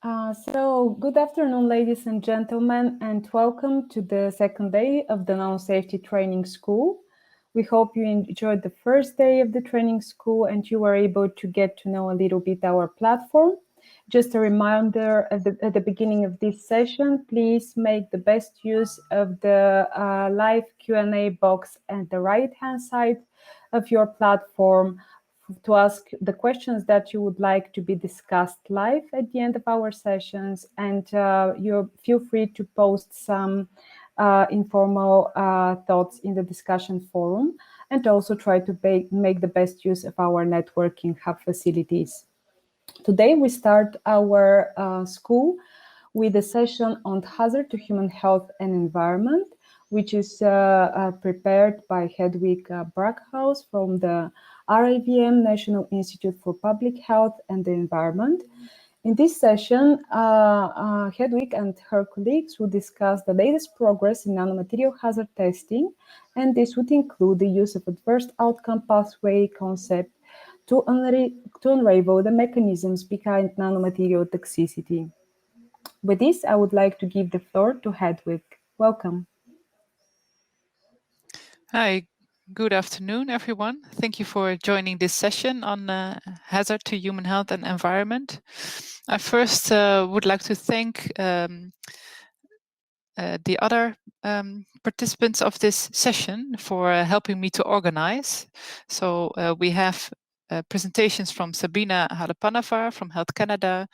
So good afternoon, ladies and gentlemen, and welcome to the second day of the Nanosafety Training School. We hope you enjoyed the first day of the training school and you were able to get to know a little bit our platform. Just a reminder at the beginning of this session, please make the best use of the live Q&A box at the right-hand side of your platform to ask the questions that you would like to be discussed live at the end of our sessions, and you feel free to post some informal thoughts in the discussion forum, and also try to make the best use of our networking hub facilities. Today we start our school with a session on hazard to human health and environment, which is prepared by Hedwig Brackhaus from the RIVM, National Institute for Public Health and the Environment. In this session, Hedwig and her colleagues will discuss the latest progress in nanomaterial hazard testing, and this would include the use of adverse outcome pathway concept to unravel the mechanisms behind nanomaterial toxicity. With this, I would like to give the floor to Hedwig. Welcome. Hi, good afternoon, everyone. Thank you for joining this session on hazard to human health and environment. I first would like to thank the other participants of this session for helping me to organize. So we have presentations from Sabrina Halepannavar from Health Canada,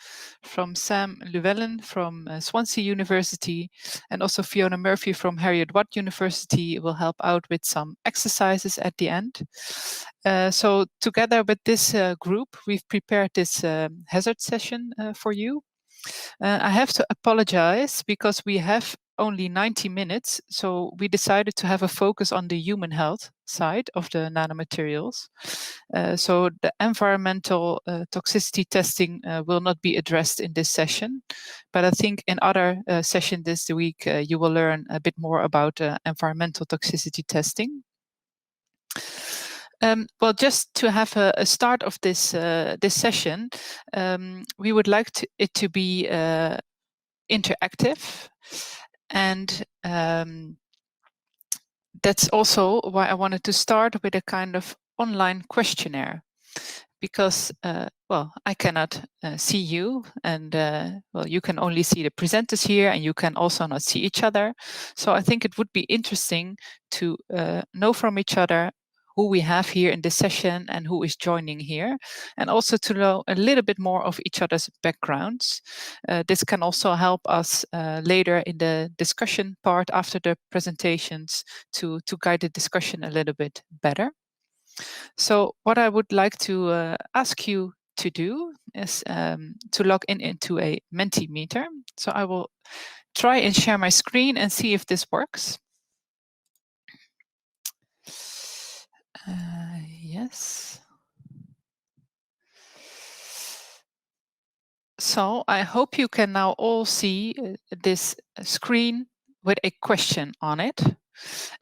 from Sam Llewellyn from Swansea University, and also Fiona Murphy from Heriot-Watt University will help out with some exercises at the end. So together with this group, we've prepared this hazard session for you. I have to apologize because we have only 90 minutes, so we decided to have a focus on the human health side of the nanomaterials. So the environmental toxicity testing will not be addressed in this session, but I think in other sessions this week you will learn a bit more about environmental toxicity testing. Well, just to have a start of this this session, we would like it to be interactive, and that's also why I wanted to start with a kind of online questionnaire, because well, I cannot see you, and well, you can only see the presenters here, and you can also not see each other. So I think it would be interesting to know from each other who we have here in this session and who is joining here, and also to know a little bit more of each other's backgrounds. This can also help us later in the discussion part after the presentations to guide the discussion a little bit better. So what I would like to ask you to do is to log into a Mentimeter. So I will try and share my screen and see if this works. Yes. So I hope you can now all see this screen with a question on it.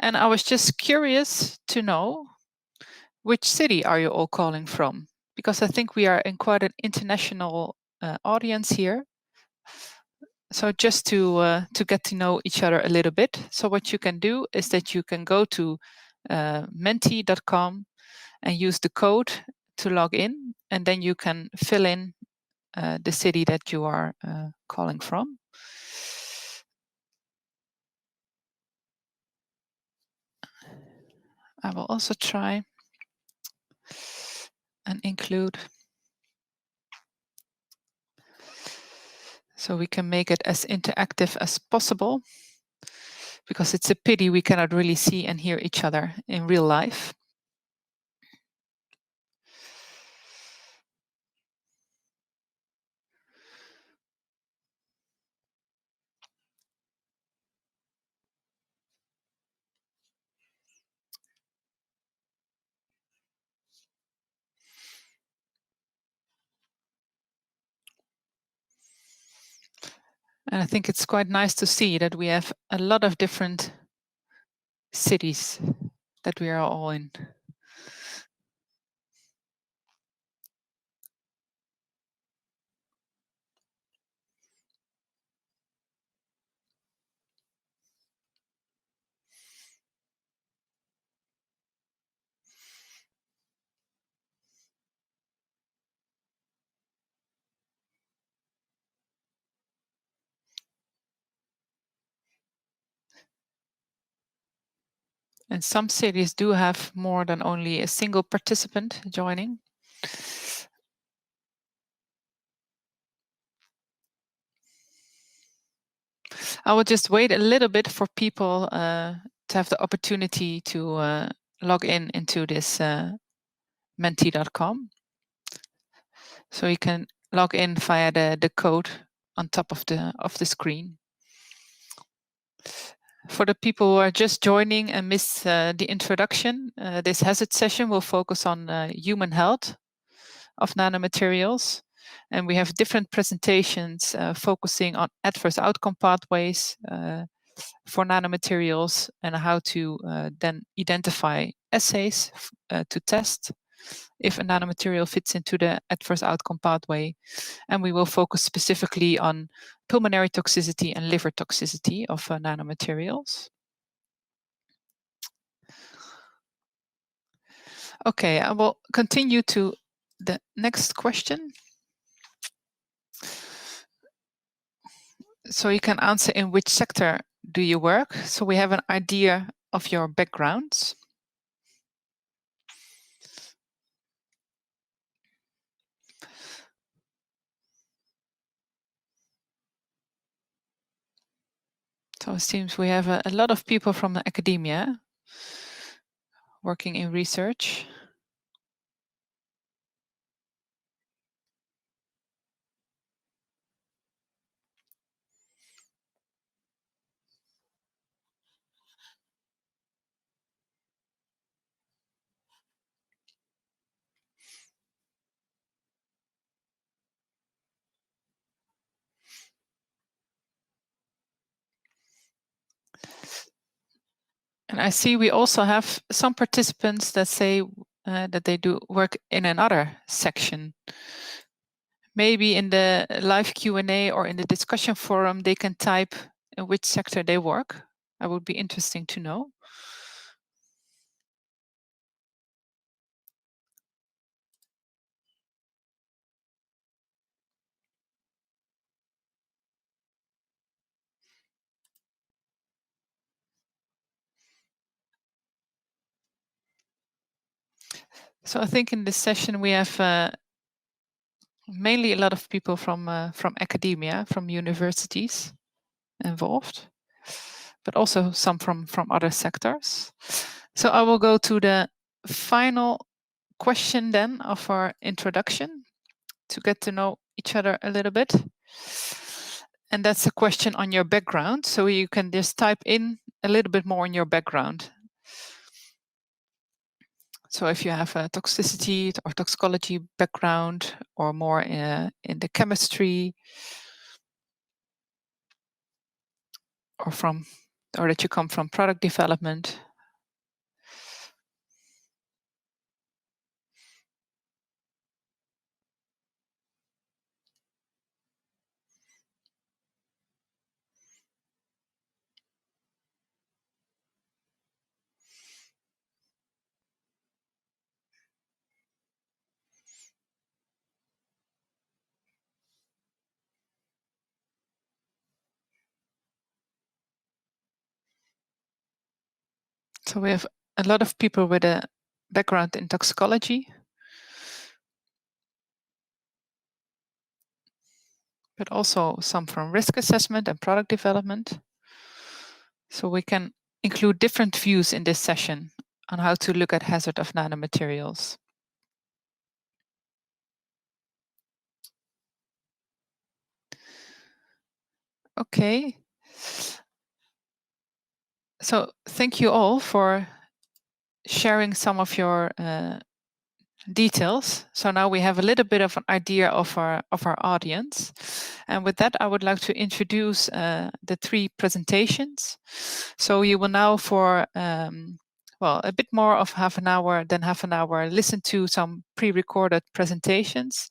And I was just curious to know, which city are you all calling from? Because I think we are in quite an international audience here. So just to get to know each other a little bit. So what you can do is that you can go to menti.com and use the code to log in, and then you can fill in the city that you are calling from. I will also try and include, so we can make it as interactive as possible, because it's a pity we cannot really see and hear each other in real life. And I think it's quite nice to see that we have a lot of different cities that we are all in. And some series do have more than only a single participant joining. I will just wait a little bit for people to have the opportunity to log in into this Menti.com. So you can log in via the code on top of the screen. For the people who are just joining and missed the introduction, this hazard session will focus on human health of nanomaterials. And we have different presentations focusing on adverse outcome pathways for nanomaterials and how to then identify assays to test if a nanomaterial fits into the adverse outcome pathway. And we will focus specifically on pulmonary toxicity and liver toxicity of nanomaterials. Okay, I will continue to the next question. So you can answer in which sector do you work? So we have an idea of your backgrounds. So it seems we have a lot of people from the academia working in research. And I see we also have some participants that say that they do work in another section. Maybe in the live Q&A or in the discussion forum, they can type in which sector they work. That would be interesting to know. So I think in this session we have mainly a lot of people from academia, from universities involved, but also some from other sectors. So I will go to the final question then of our introduction to get to know each other a little bit. And that's a question on your background. So you can just type in a little bit more on your background. So if you have a toxicity or toxicology background or more in the chemistry or that you come from product development. So we have a lot of people with a background in toxicology, but also some from risk assessment and product development. So we can include different views in this session on how to look at hazard of nanomaterials. Okay. So thank you all for sharing some of your details. So now we have a little bit of an idea of our audience. And with that, I would like to introduce the three presentations. So you will now for well, a bit more of half an hour than half an hour, listen to some pre-recorded presentations.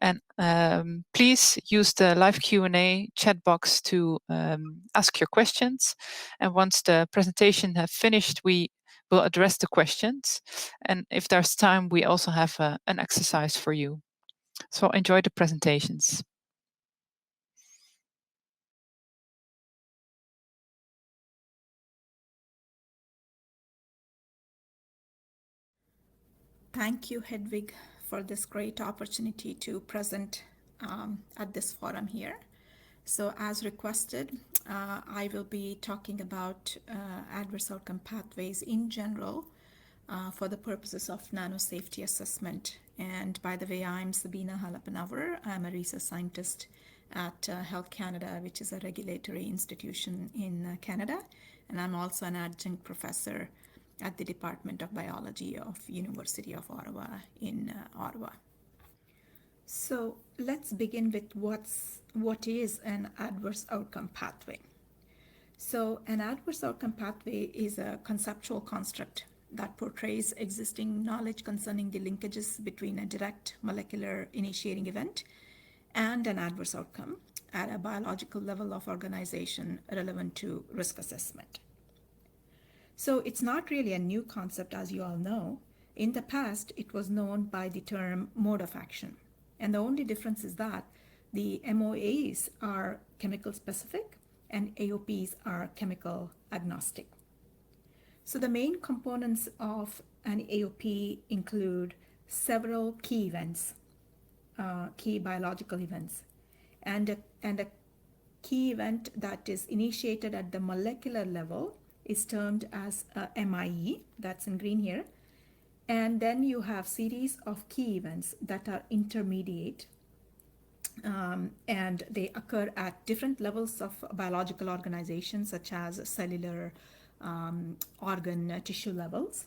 And please use the live Q&A chat box to ask your questions. And once the presentation have finished, we will address the questions. And if there's time, we also have an exercise for you. So enjoy the presentations. Thank you, Hedvig, for this great opportunity to present at this forum here. So as requested, I will be talking about adverse outcome pathways in general for the purposes of nanosafety assessment. And by the way, I'm Sabina Halappanavar. I'm a research scientist at Health Canada, which is a regulatory institution in Canada. And I'm also an adjunct professor at the Department of Biology of University of Ottawa in Ottawa. So let's begin with what is an adverse outcome pathway. So an adverse outcome pathway is a conceptual construct that portrays existing knowledge concerning the linkages between a direct molecular initiating event and an adverse outcome at a biological level of organization relevant to risk assessment. So it's not really a new concept, as you all know. In the past, it was known by the term mode of action. And the only difference is that the MOAs are chemical specific and AOPs are chemical agnostic. So the main components of an AOP include several key events, key biological events, and a key event that is initiated at the molecular level is termed as MIE, that's in green here. And then you have series of key events that are intermediate, and they occur at different levels of biological organization, such as cellular, organ, tissue levels.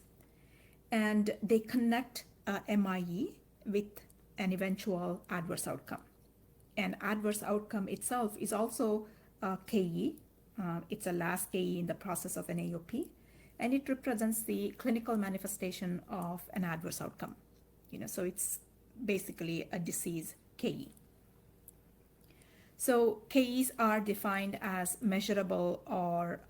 And they connect MIE with an eventual adverse outcome. And adverse outcome itself is also KE. It's a last KE in the process of an AOP, and it represents the clinical manifestation of an adverse outcome. So it's basically a disease KE. So KEs are defined as measurable or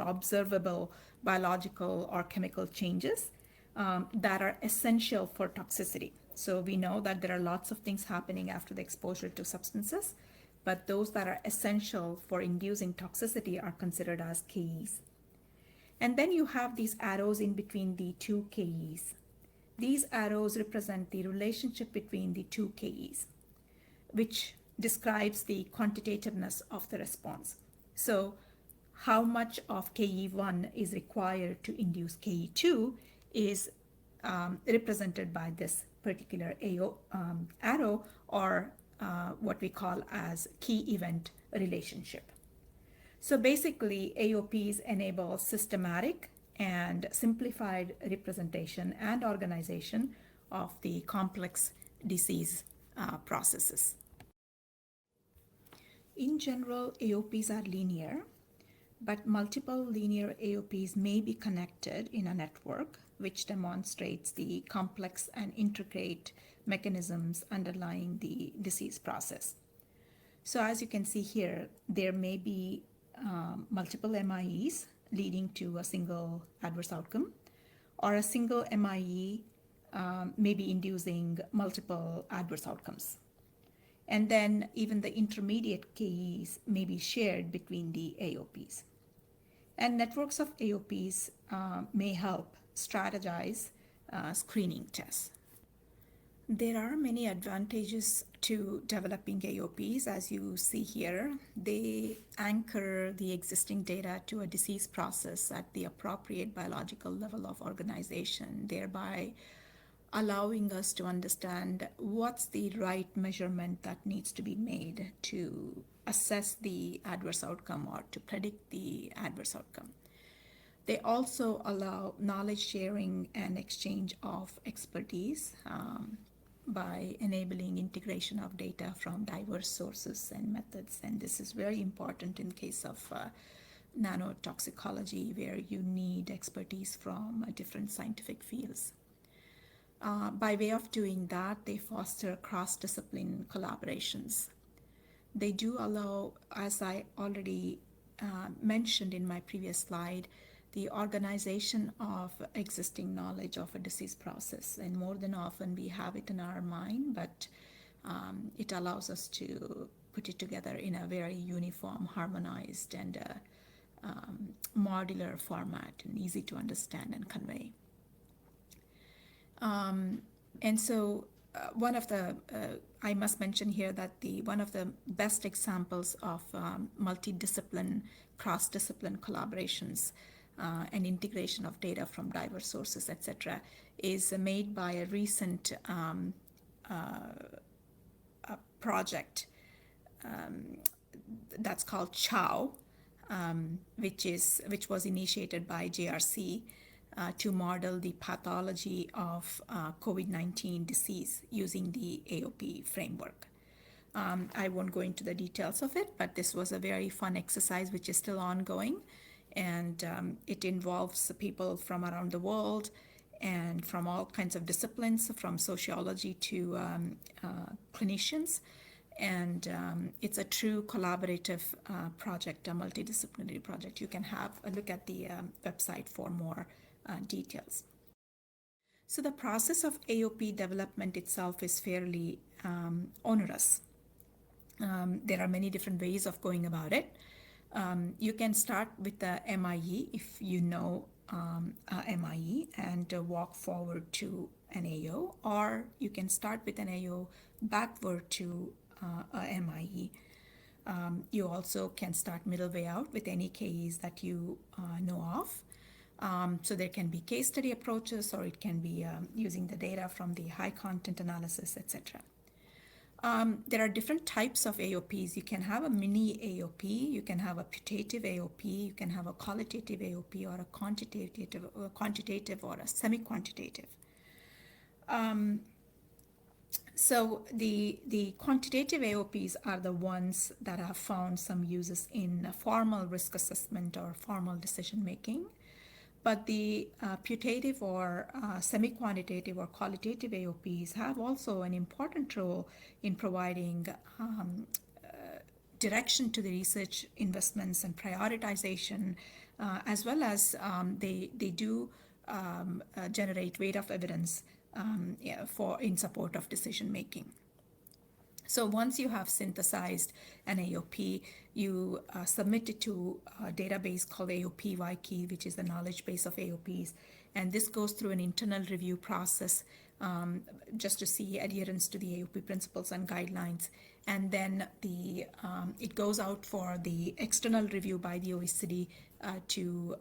observable biological or chemical changes that are essential for toxicity. So we know that there are lots of things happening after the exposure to substances, but those that are essential for inducing toxicity are considered as KEs. And then you have these arrows in between the two KEs. These arrows represent the relationship between the two KEs, which describes the quantitativeness of the response. So how much of KE1 is required to induce KE2 is represented by this particular arrow, or what we call as key event relationship. So basically, AOPs enable systematic and simplified representation and organization of the complex disease processes. In general, AOPs are linear, but multiple linear AOPs may be connected in a network, which demonstrates the complex and intricate mechanisms underlying the disease process. So as you can see here, there may be multiple MIEs leading to a single adverse outcome, or a single MIE may be inducing multiple adverse outcomes. And then even the intermediate KEs may be shared between the AOPs. And networks of AOPs may help strategize screening tests. There are many advantages to developing AOPs, as you see here. They anchor the existing data to a disease process at the appropriate biological level of organization, thereby allowing us to understand what's the right measurement that needs to be made to assess the adverse outcome or to predict the adverse outcome. They also allow knowledge sharing and exchange of expertise by enabling integration of data from diverse sources and methods. And this is very important in case of nanotoxicology, where you need expertise from different scientific fields. By way of doing that, they foster cross-discipline collaborations. They do allow, as I already mentioned in my previous slide, the organization of existing knowledge of a disease process. And more than often we have it in our mind, but it allows us to put it together in a very uniform, harmonized, and modular format and easy to understand and convey. And so one of the, I must mention here that one of the best examples of multidiscipline, cross-discipline collaborations and integration of data from diverse sources, etc., is made by a recent a project that's called CHOW, which was initiated by JRC to model the pathology of COVID-19 disease using the AOP framework. I won't go into the details of it, but this was a very fun exercise which is still ongoing, and it involves people from around the world and from all kinds of disciplines, from sociology to clinicians. And it's a true collaborative project, a multidisciplinary project. You can have a look at the website for more details. So the process of AOP development itself is fairly onerous. There are many different ways of going about it. You can start with the MIE if you know a MIE and walk forward to an AO, or you can start with an AO backward to a MIE. You also can start middle way out with any KEs that you know of. So there can be case study approaches, or it can be using the data from the high content analysis, etc. There are different types of AOPs. You can have a mini AOP, you can have a putative AOP, you can have a qualitative AOP, or a quantitative or a semi-quantitative. So the quantitative AOPs are the ones that have found some uses in formal risk assessment or formal decision making. But the putative or semi-quantitative or qualitative AOPs have also an important role in providing direction to the research investments and prioritization, as well as they do generate weight of evidence in support of decision making. So once you have synthesized an AOP, you submit it to a database called AOP Y Key, which is the knowledge base of AOPs. And this goes through an internal review process just to see adherence to the AOP principles and guidelines. And then it goes out for the external review by the OECD to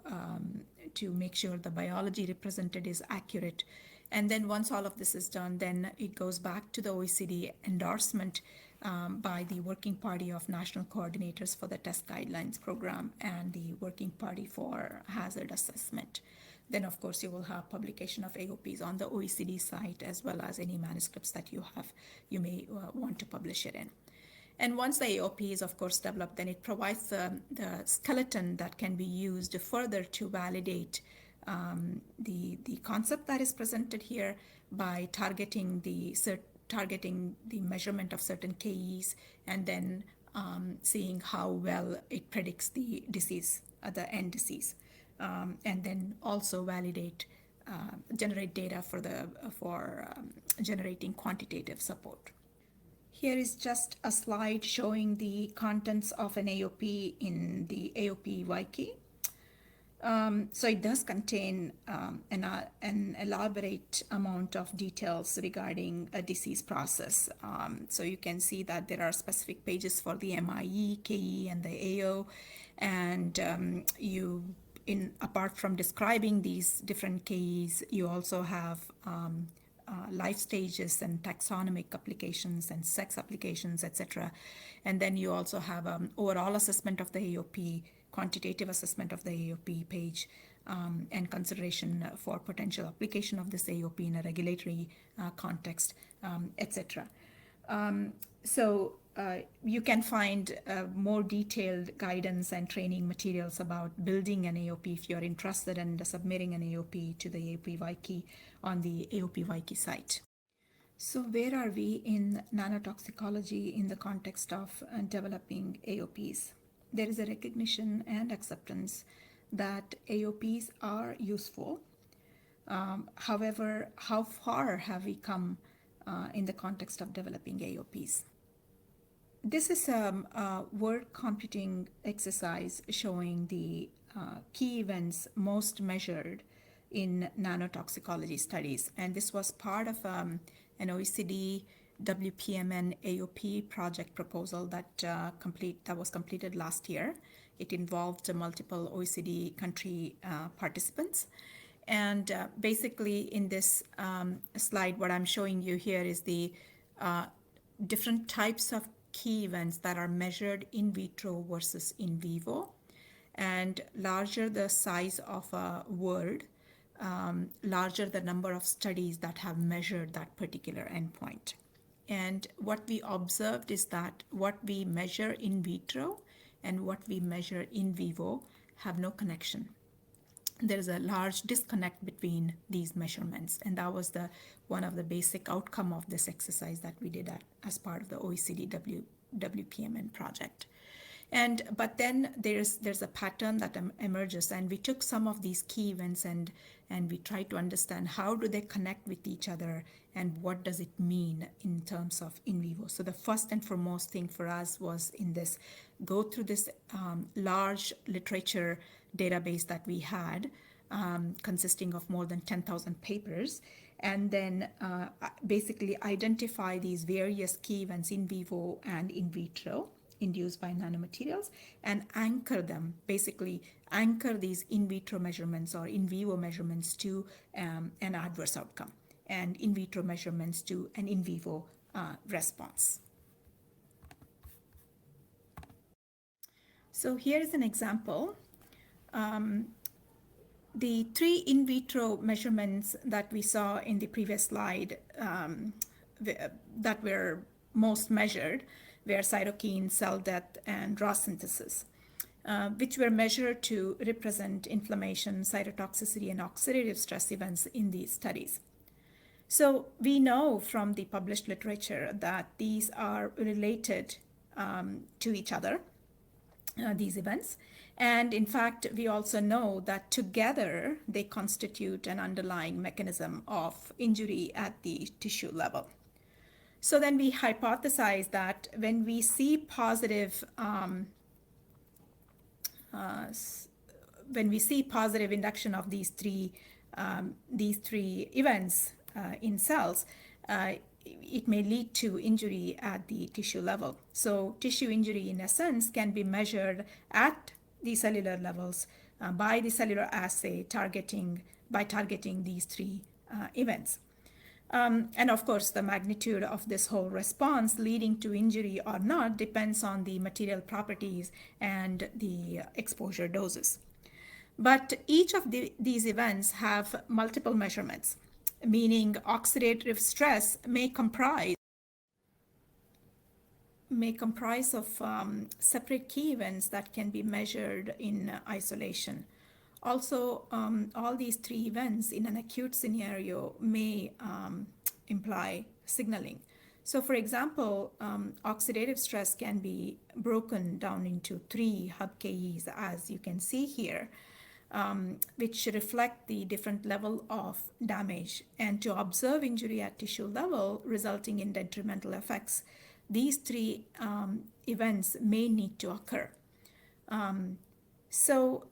make sure the biology represented is accurate. And then once all of this is done, then it goes back to the OECD endorsement by the Working Party of National Coordinators for the Test Guidelines Program and the Working Party for Hazard Assessment. Then, of course, you will have publication of AOPs on the OECD site, as well as any manuscripts that you may want to publish it in. And once the AOP is, of course, developed, then it provides the skeleton that can be used further to validate the concept that is presented here by targeting the measurement of certain KEs, and then seeing how well it predicts the disease, the end disease, and then also generate data for generating quantitative support. Here is just a slide showing the contents of an AOP in the AOP Y Key. So it does contain an elaborate amount of details regarding a disease process. So you can see that there are specific pages for the MIE, KE, and the AO, and apart from describing these different KEs, you also have life stages and taxonomic applications and sex applications, etc. And then you also have overall assessment of the AOP, quantitative assessment of the AOP page, and consideration for potential application of this AOP in a regulatory context, etc. So you can find more detailed guidance and training materials about building an AOP if you're interested in submitting an AOP to the AOP Y Key on the AOP Y Key site. So where are we in nanotoxicology in the context of developing AOPs? There is a recognition and acceptance that AOPs are useful. However, how far have we come in the context of developing AOPs? This is a word computing exercise showing the key events most measured in nanotoxicology studies. And this was part of an OECD WPMN AOP project proposal that was completed last year. It involved multiple OECD country participants. And basically in this slide, what I'm showing you here is the different types of key events that are measured in vitro versus in vivo. And larger the size of a word, larger the number of studies that have measured that particular endpoint. And what we observed is that what we measure in vitro and what we measure in vivo have no connection. There is a large disconnect between these measurements, and that was one of the basic outcome of this exercise that we did as part of the OECD WPMN project. But then there's a pattern that emerges, and we took some of these key events and we tried to understand how do they connect with each other and what does it mean in terms of in vivo. So the first and foremost thing for us was go through this large literature database that we had, consisting of more than 10,000 papers, and then basically identify these various key events in vivo and in vitro induced by nanomaterials and anchor them, basically anchor these in vitro measurements or in vivo measurements to an adverse outcome and in vitro measurements to an in vivo response. So here is an example. The 3 in vitro measurements that we saw in the previous slide that were most measured were cytokine, cell death, and raw synthesis, which were measured to represent inflammation, cytotoxicity, and oxidative stress events in these studies. So we know from the published literature that these are related to each other, these events. And in fact, we also know that together they constitute an underlying mechanism of injury at the tissue level. So then we hypothesize that when we see positive induction of these three events in cells, it may lead to injury at the tissue level. So tissue injury, in essence, can be measured at the cellular levels by the cellular assay by targeting these 3 events. And of course, the magnitude of this whole response leading to injury or not depends on the material properties and the exposure doses. But each of these events have multiple measurements, meaning oxidative stress may comprise of separate key events that can be measured in isolation. Also, all these 3 events in an acute scenario may imply signaling. So for example, oxidative stress can be broken down into 3 hub KEs, as you can see here, which reflect the different level of damage. And to observe injury at tissue level resulting in detrimental effects, these 3 events may need to occur. So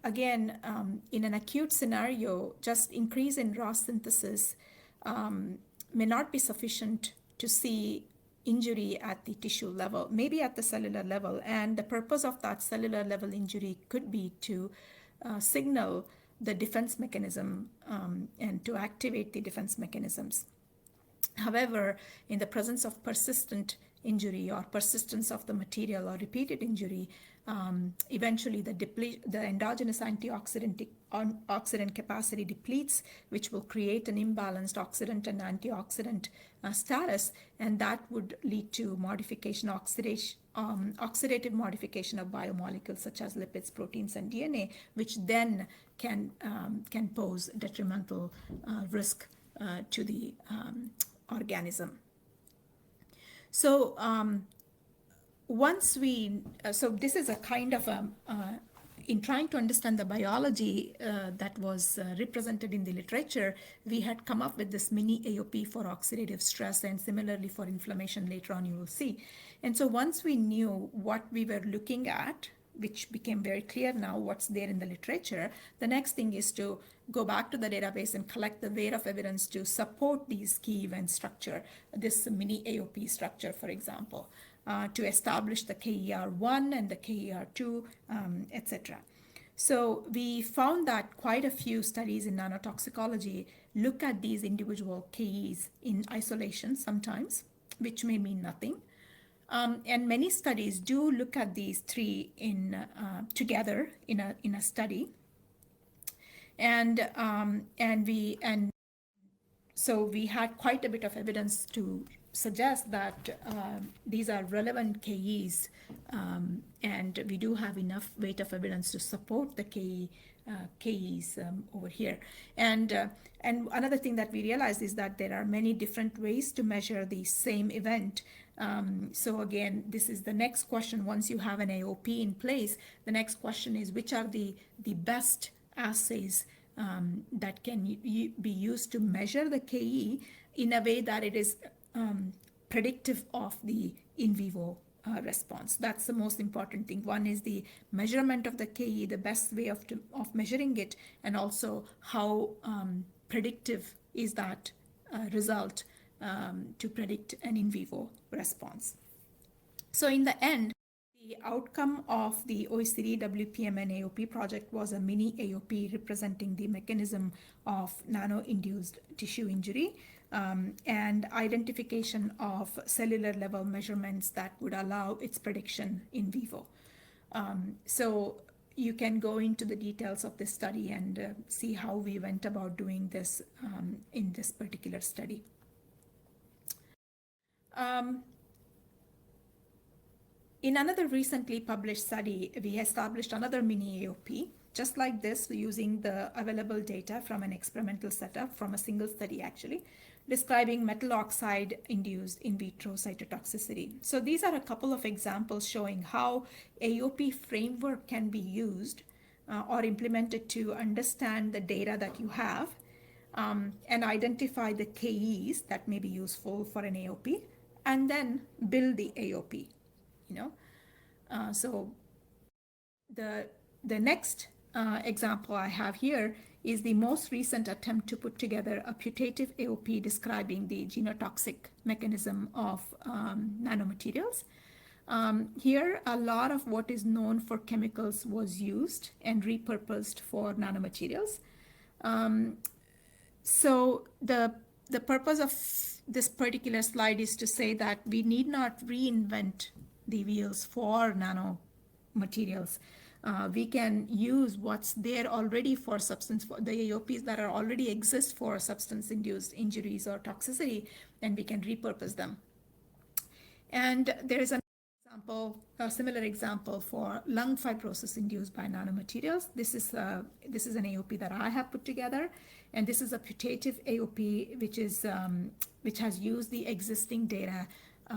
again, in an acute scenario, just increase in raw synthesis may not be sufficient to see injury at the tissue level, maybe at the cellular level. And the purpose of that cellular level injury could be to signal the defense mechanism and to activate the defense mechanisms. However, in the presence of persistent injury or persistence of the material or repeated injury, eventually the endogenous antioxidant capacity depletes, which will create an imbalanced oxidant and antioxidant status, and that would lead to oxidative modification of biomolecules such as lipids, proteins, and DNA, which then can pose detrimental risk to the organism. So so this is a kind of in trying to understand the biology that was represented in the literature, we had come up with this mini AOP for oxidative stress, and similarly for inflammation later on you will see. And so once we knew what we were looking at, which became very clear now what's there in the literature, the next thing is to go back to the database and collect the weight of evidence to support these key event structure, this mini AOP structure, for example, to establish the KER1 and the KER2, etc. So we found that quite a few studies in nanotoxicology look at these individual KEs in isolation sometimes, which may mean nothing. And many studies do look at these three together in a study, and so we had quite a bit of evidence to suggest that these are relevant KEs, and we do have enough weight of evidence to support the KEs over here. And another thing that we realized is that there are many different ways to measure the same event. So again, this is the next question. Once you have an AOP in place, the next question is which are the best assays that can be used to measure the KE in a way that it is predictive of the in vivo response. That's the most important thing. One is the measurement of the KE, the best way of measuring it, and also how predictive is that result to predict an in vivo response. So in the end, the outcome of the OECD WPM and AOP project was a mini AOP representing the mechanism of nano-induced tissue injury and identification of cellular level measurements that would allow its prediction in vivo. So you can go into the details of this study and see how we went about doing this in this particular study. In another recently published study, we established another mini AOP, just like this, using the available data from an experimental setup from a single study actually, describing metal oxide induced in vitro cytotoxicity. So these are a couple of examples showing how AOP framework can be used or implemented to understand the data that you have and identify the KEs that may be useful for an AOP, and then build the AOP. So the next example I have here is the most recent attempt to put together a putative AOP describing the genotoxic mechanism of nanomaterials. Here, a lot of what is known for chemicals was used and repurposed for nanomaterials. So the purpose of this particular slide is to say that we need not reinvent the wheels for nanomaterials. We can use what's there already for substance, for the AOPs that are already exist for substance-induced injuries or toxicity, and we can repurpose them. And there is a similar example for lung fibrosis induced by nanomaterials. This is an AOP that I have put together, and this is a putative AOP which has used the existing data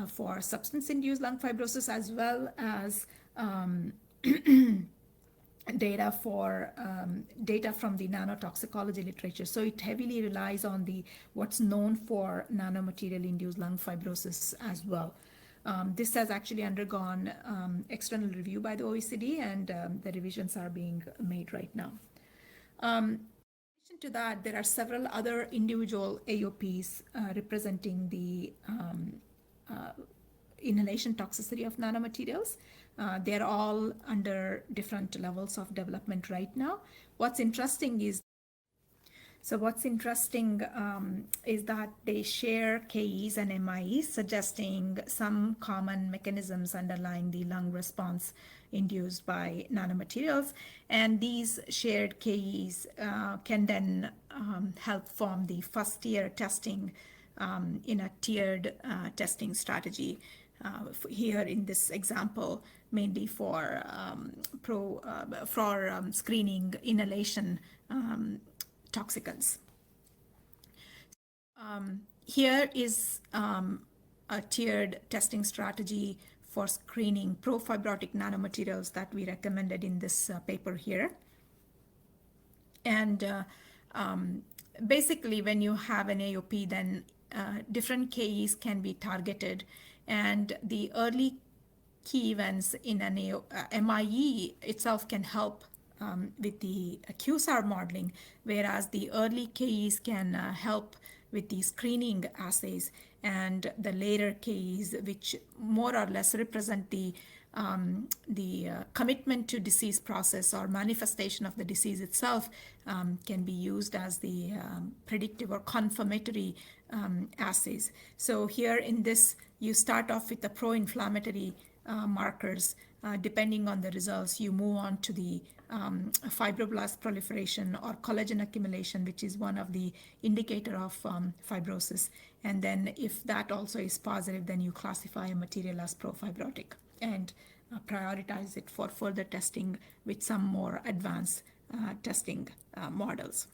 for substance-induced lung fibrosis as well as data from the nanotoxicology literature. So it heavily relies on what's known for nanomaterial-induced lung fibrosis as well. This has actually undergone external review by the OECD, and the revisions are being made right now. In addition to that, there are several other individual AOPs representing the inhalation toxicity of nanomaterials. They're all under different levels of development right now. What's interesting is that they share KEs and MIEs, suggesting some common mechanisms underlying the lung response induced by nanomaterials. And these shared KEs can then help form the first-tier testing in a tiered testing strategy. Here in this example, mainly for screening inhalation toxicants. Here is a tiered testing strategy for screening profibrotic nanomaterials that we recommended in this paper here. And basically, when you have an AOP, then different KEs can be targeted, and the early key events in an MIE itself can help with the QSAR modeling, whereas the early KEs can help with the screening assays, and the later KEs, which more or less represent the commitment to disease process or manifestation of the disease itself, can be used as the predictive or confirmatory assays. So here in this, you start off with the pro-inflammatory markers. Depending on the results, you move on to the fibroblast proliferation or collagen accumulation, which is one of the indicator of fibrosis. And then if that also is positive, then you classify a material as profibrotic and prioritize it for further testing with some more advanced testing models.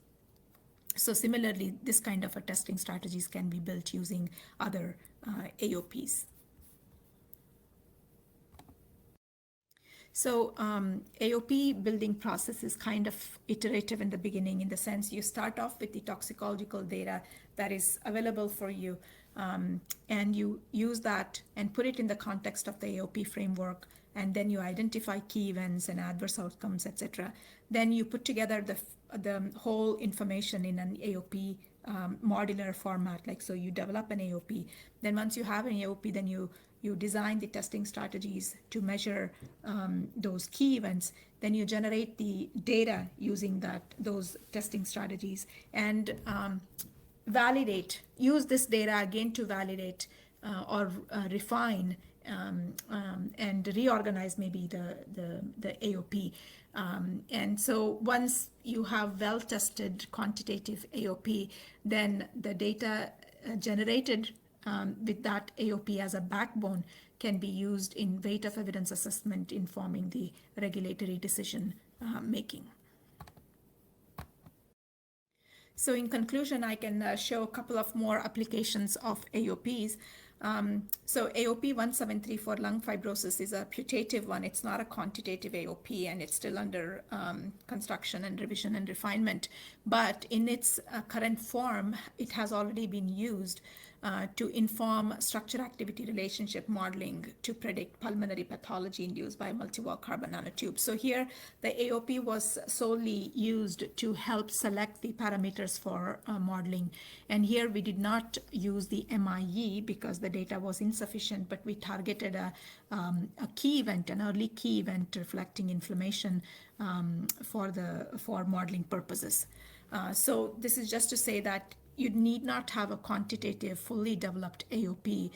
So similarly, this kind of a testing strategies can be built using other AOPs. So AOP building process is kind of iterative in the beginning, in the sense you start off with the toxicological data that is available for you, and you use that and put it in the context of the AOP framework, and then you identify key events and adverse outcomes, etc. Then you put together the whole information in an AOP modular format, like so you develop an AOP. Then once you have an AOP, then you design the testing strategies to measure those key events. Then you generate the data using those testing strategies, and use this data again to validate or refine and reorganize maybe the AOP. And so once you have well-tested quantitative AOP, then the data generated with that AOP as a backbone can be used in weight of evidence assessment, informing the regulatory decision making. So in conclusion, I can show a couple of more applications of AOPs. So AOP 173 for lung fibrosis is a putative one. It's not a quantitative AOP, and it's still under construction and revision and refinement. But in its current form, it has already been used to inform structure-activity relationship modeling to predict pulmonary pathology induced by multi-wall carbon nanotubes. So here, the AOP was solely used to help select the parameters for modeling. And here we did not use the MIE because the data was insufficient, but we targeted a key event, an early key event reflecting inflammation for modeling purposes. So this is just to say that you need not have a quantitative, fully developed AOP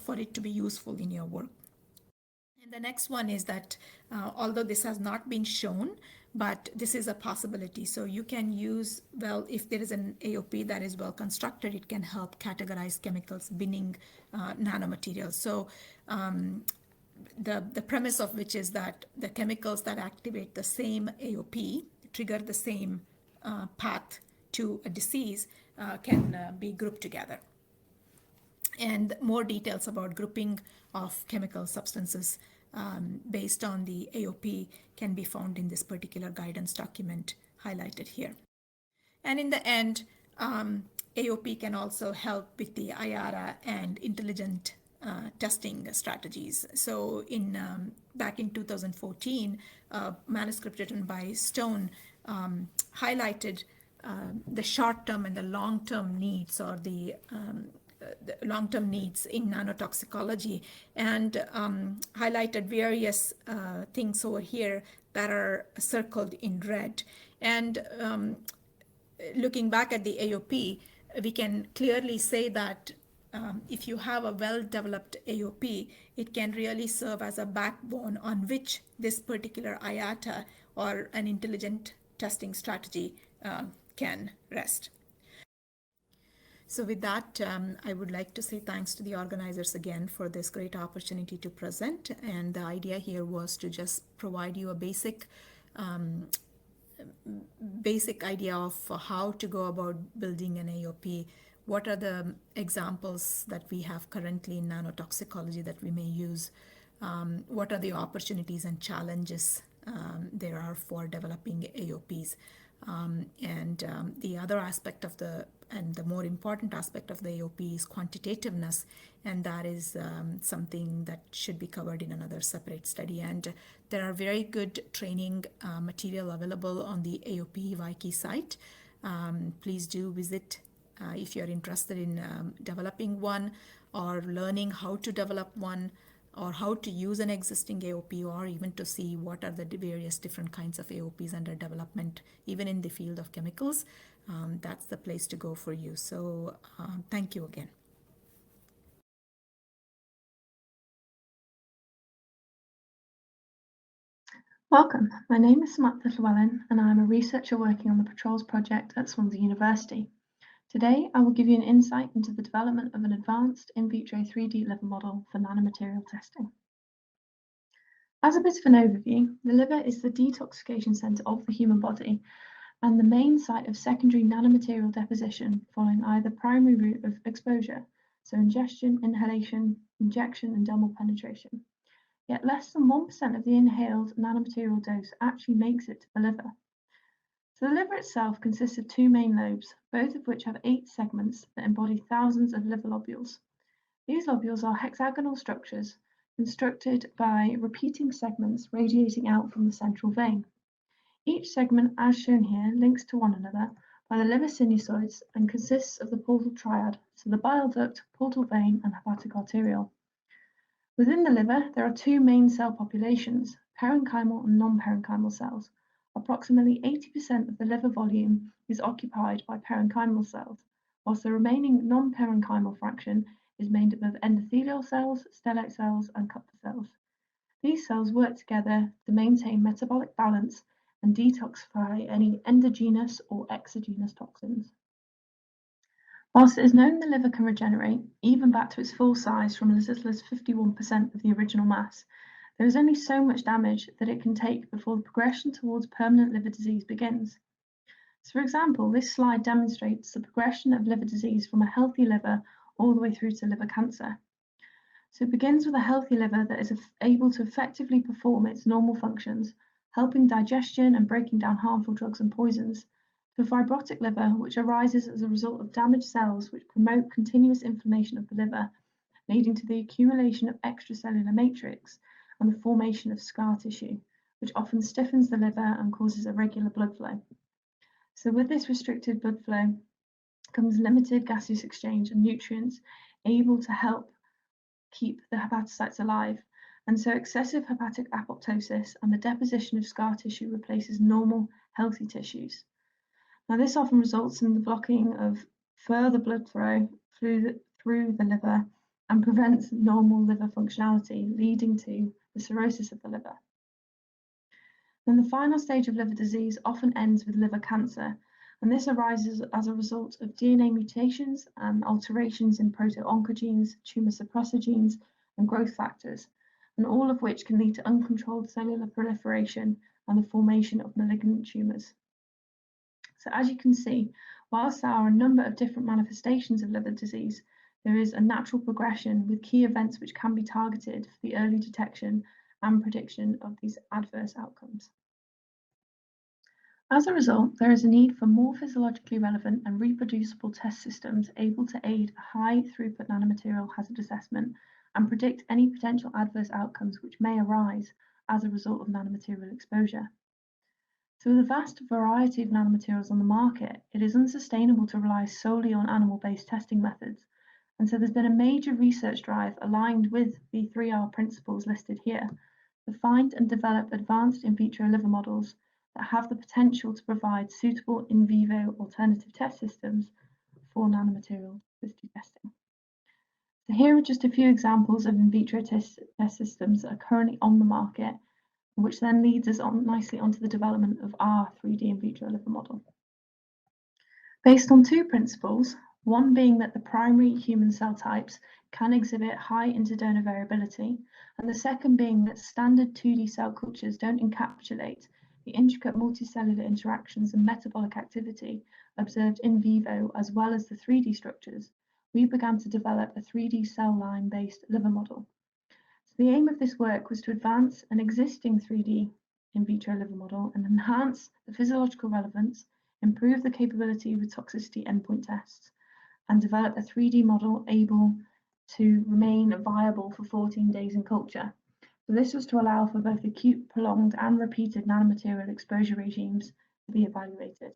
for it to be useful in your work. And the next one is that although this has not been shown, but this is a possibility. So you can use, well, if there is an AOP that is well constructed, it can help categorize chemicals binning nanomaterials. So the premise of which is that the chemicals that activate the same AOP trigger the same path to a disease can be grouped together. And more details about grouping of chemical substances based on the AOP can be found in this particular guidance document highlighted here. And in the end, AOP can also help with the IARA and intelligent testing strategies. So back in 2014, a manuscript written by Stone highlighted the short-term and the long-term needs, or the long-term needs in nanotoxicology, and highlighted various things over here that are circled in red. And looking back at the AOP, we can clearly say that if you have a well-developed AOP, it can really serve as a backbone on which this particular IATA or an intelligent testing strategy can rest. So with that, I would like to say thanks to the organizers again for this great opportunity to present. And the idea here was to just provide you a basic idea of how to go about building an AOP what are the examples that we have currently in nanotoxicology that we may use? What are the opportunities and challenges there are for developing AOPs? The other aspect of and the more important aspect of the AOP is quantitativeness, and that is something that should be covered in another separate study. And there are very good training material available on the AOP Y Key site. Please do visit if you're interested in developing one or learning how to develop one, or how to use an existing AOP, or even to see what are the various different kinds of AOPs under development, even in the field of chemicals. That's the place to go for you. So thank you again. Welcome, my name is Samantha Llewellyn and I am a researcher working on the Patrols project at Swansea University. Today, I will give you an insight into the development of an advanced in vitro 3D liver model for nanomaterial testing. As a bit of an overview, the liver is the detoxification centre of the human body and the main site of secondary nanomaterial deposition following either primary route of exposure, so ingestion, inhalation, injection and dermal penetration. Yet less than 1% of the inhaled nanomaterial dose actually makes it to the liver. So the liver itself consists of two main lobes, both of which have 8 segments that embody thousands of liver lobules. These lobules are hexagonal structures constructed by repeating segments radiating out from the central vein. Each segment, as shown here, links to one another by the liver sinusoids and consists of the portal triad, so the bile duct, portal vein, and hepatic arteriole. Within the liver, there are two main cell populations, parenchymal and non-parenchymal cells. Approximately 80% of the liver volume is occupied by parenchymal cells, whilst the remaining non-parenchymal fraction is made up of endothelial cells, stellate cells, and Kupffer cells. These cells work together to maintain metabolic balance and detoxify any endogenous or exogenous toxins. Whilst it is known the liver can regenerate, even back to its full size from as little as 51% of the original mass, there is only so much damage that it can take before the progression towards permanent liver disease begins. So, for example, this slide demonstrates the progression of liver disease from a healthy liver all the way through to liver cancer. So it begins with a healthy liver that is able to effectively perform its normal functions, helping digestion and breaking down harmful drugs and poisons, to a fibrotic liver, which arises as a result of damaged cells which promote continuous inflammation of the liver, leading to the accumulation of extracellular matrix and the formation of scar tissue, which often stiffens the liver and causes irregular blood flow. So with this restricted blood flow comes limited gaseous exchange and nutrients able to help keep the hepatocytes alive, and so excessive hepatic apoptosis and the deposition of scar tissue replaces normal, healthy tissues. Now, this often results in the blocking of further blood flow through the liver and prevents normal liver functionality, leading to the cirrhosis of the liver. Then the final stage of liver disease often ends with liver cancer, and this arises as a result of DNA mutations and alterations in proto-oncogenes, tumor suppressor genes, and growth factors, and all of which can lead to uncontrolled cellular proliferation and the formation of malignant tumors. So as you can see, whilst there are a number of different manifestations of liver disease, there is a natural progression with key events which can be targeted for the early detection and prediction of these adverse outcomes. As a result, there is a need for more physiologically relevant and reproducible test systems able to aid a high throughput nanomaterial hazard assessment and predict any potential adverse outcomes which may arise as a result of nanomaterial exposure. So with a vast variety of nanomaterials on the market, it is unsustainable to rely solely on animal-based testing methods. And so there's been a major research drive aligned with the 3R principles listed here to find and develop advanced in vitro liver models that have the potential to provide suitable in vivo alternative test systems for nanomaterial testing. So here are just a few examples of in vitro test systems that are currently on the market, which then leads us on nicely onto the development of our 3D in vitro liver model. Based on two principles, one being that the primary human cell types can exhibit high interdonor variability, and the second being that standard 2D cell cultures don't encapsulate the intricate multicellular interactions and metabolic activity observed in vivo as well as the 3D structures, we began to develop a 3D cell line-based liver model. So the aim of this work was to advance an existing 3D in vitro liver model and enhance the physiological relevance, improve the capability with toxicity endpoint tests, and develop a 3D model able to remain viable for 14 days in culture. So this was to allow for both acute, prolonged, and repeated nanomaterial exposure regimes to be evaluated.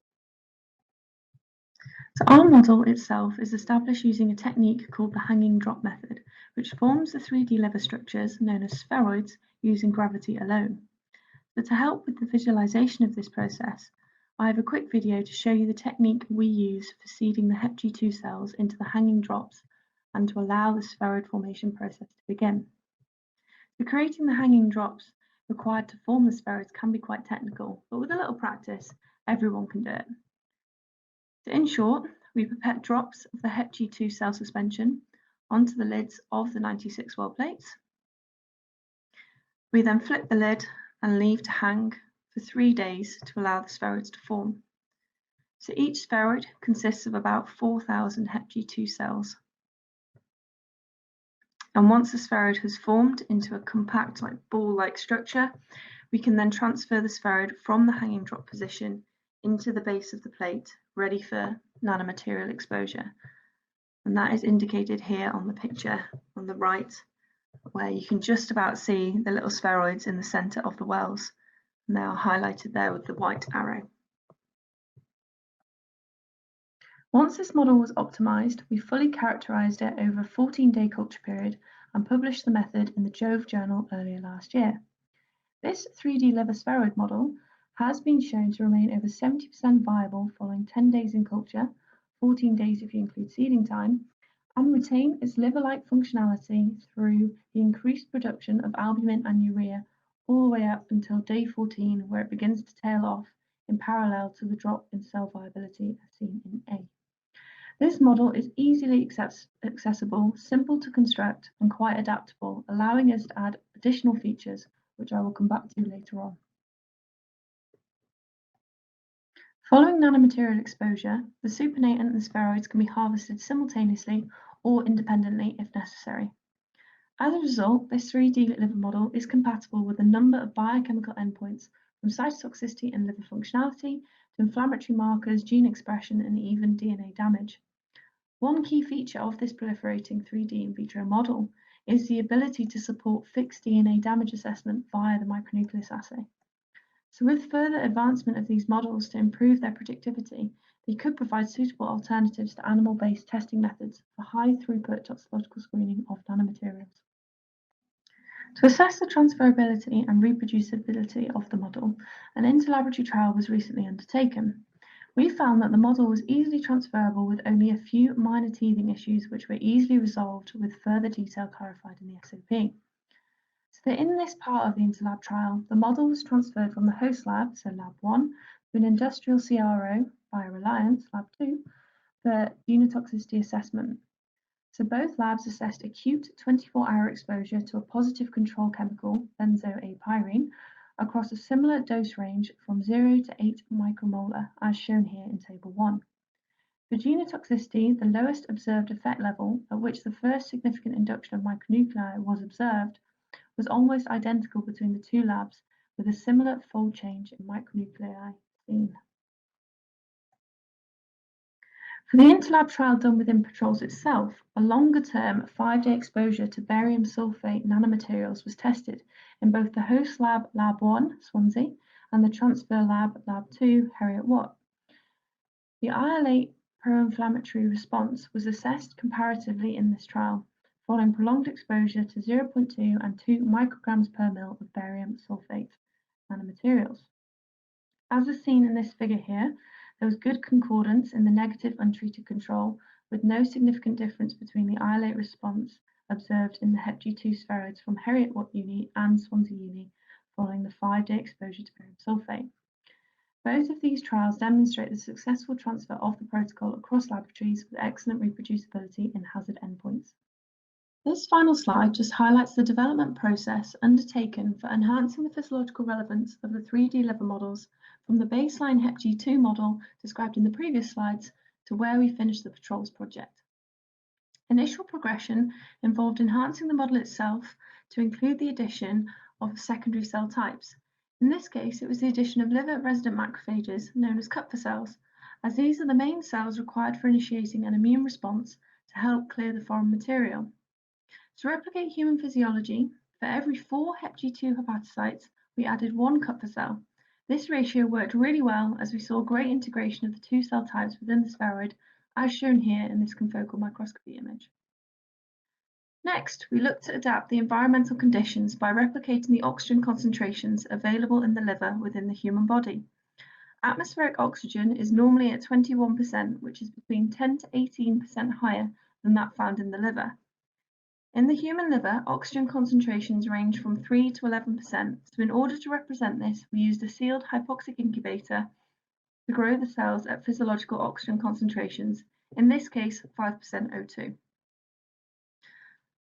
So our model itself is established using a technique called the hanging drop method, which forms the 3D liver structures known as spheroids using gravity alone. So to help with the visualization of this process, I have a quick video to show you the technique we use for seeding the HepG2 cells into the hanging drops and to allow the spheroid formation process to begin. So creating the hanging drops required to form the spheroids can be quite technical, but with a little practice, everyone can do it. So in short, we pipette drops of the HepG2 cell suspension onto the lids of the 96 well plates. We then flip the lid and leave to hang for 3 days to allow the spheroids to form. So each spheroid consists of about 4,000 HepG2 cells. And once the spheroid has formed into a compact, ball-like structure, we can then transfer the spheroid from the hanging drop position into the base of the plate, ready for nanomaterial exposure. And that is indicated here on the picture on the right, where you can just about see the little spheroids in the center of the wells. And they are highlighted there with the white arrow. Once this model was optimized, we fully characterized it over a 14-day culture period and published the method in the Jove journal earlier last year. This 3D liver spheroid model has been shown to remain over 70% viable following 10 days in culture, 14 days if you include seeding time, and retain its liver-like functionality through the increased production of albumin and urea all the way up until day 14, where it begins to tail off in parallel to the drop in cell viability as seen in A. This model is easily accessible, simple to construct, and quite adaptable, allowing us to add additional features, which I will come back to later on. Following nanomaterial exposure, the supernatant and spheroids can be harvested simultaneously or independently if necessary. As a result, this 3D liver model is compatible with a number of biochemical endpoints, from cytotoxicity and liver functionality to inflammatory markers, gene expression, and even DNA damage. One key feature of this proliferating 3D in vitro model is the ability to support fixed DNA damage assessment via the micronucleus assay. So with further advancement of these models to improve their predictivity, they could provide suitable alternatives to animal-based testing methods for high-throughput toxicological screening of nanomaterials. To assess the transferability and reproducibility of the model, an interlaboratory trial was recently undertaken. We found that the model was easily transferable with only a few minor teething issues which were easily resolved with further detail clarified in the SOP. So that in this part of the Interlab trial, the model was transferred from the host lab, so Lab 1, to an industrial CRO, BioReliance, Lab 2, for genotoxicity assessment. So both labs assessed acute 24-hour exposure to a positive control chemical, benzo-A-pyrene, across a similar dose range from 0 to 8 micromolar, as shown here in Table 1. For genotoxicity, the lowest observed effect level, at which the first significant induction of micronuclei was observed, was almost identical between the two labs, with a similar fold change in micronuclei seen. For the Interlab trial done within Patrols itself, a longer-term 5-day exposure to barium sulfate nanomaterials was tested in both the host lab, Lab 1, Swansea, and the transfer lab, Lab 2, Heriot Watt. The IL-8 pro-inflammatory response was assessed comparatively in this trial, following prolonged exposure to 0.2 and 2 micrograms per mil of barium sulfate nanomaterials. As is seen in this figure here, there was good concordance in the negative untreated control, with no significant difference between the IL-8 response observed in the HepG2 spheroids from Heriot Watt Uni and Swansea Uni following the 5-day exposure to barium sulfate. Both of these trials demonstrate the successful transfer of the protocol across laboratories with excellent reproducibility in hazard endpoints. This final slide just highlights the development process undertaken for enhancing the physiological relevance of the 3D liver models from the baseline HepG2 model described in the previous slides to where we finished the PATROLS project. Initial progression involved enhancing the model itself to include the addition of secondary cell types. In this case, it was the addition of liver-resident macrophages, known as Kupffer cells, as these are the main cells required for initiating an immune response to help clear the foreign material. To replicate human physiology, for every 4 HepG2 hepatocytes, we added 1 Kupffer cell. This ratio worked really well as we saw great integration of the 2 cell types within the spheroid, as shown here in this confocal microscopy image. Next, we looked to adapt the environmental conditions by replicating the oxygen concentrations available in the liver within the human body. Atmospheric oxygen is normally at 21%, which is between 10 to 18% higher than that found in the liver. In the human liver, oxygen concentrations range from 3 to 11%, so in order to represent this, we used a sealed hypoxic incubator to grow the cells at physiological oxygen concentrations, in this case 5% O2.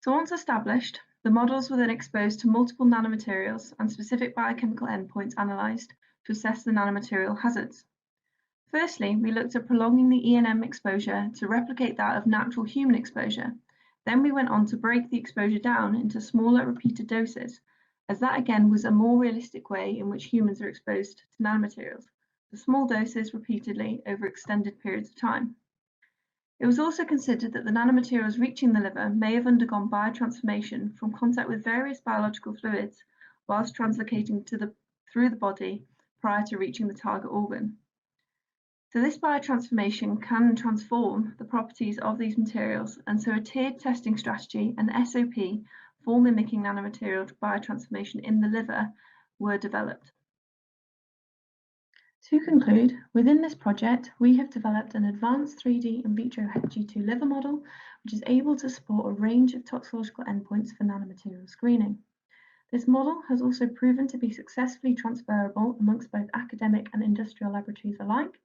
So once established, the models were then exposed to multiple nanomaterials and specific biochemical endpoints analysed to assess the nanomaterial hazards. Firstly, we looked at prolonging the E&M exposure to replicate that of natural human exposure. Then we went on to break the exposure down into smaller repeated doses, as that again was a more realistic way in which humans are exposed to nanomaterials, the small doses repeatedly over extended periods of time. It was also considered that the nanomaterials reaching the liver may have undergone biotransformation from contact with various biological fluids whilst translocating through the body prior to reaching the target organ. So this biotransformation can transform the properties of these materials, and so a tiered testing strategy and SOP for mimicking nanomaterial biotransformation in the liver were developed. To conclude, within this project, we have developed an advanced 3D in vitro HepG2 liver model, which is able to support a range of toxicological endpoints for nanomaterial screening. This model has also proven to be successfully transferable amongst both academic and industrial laboratories alike.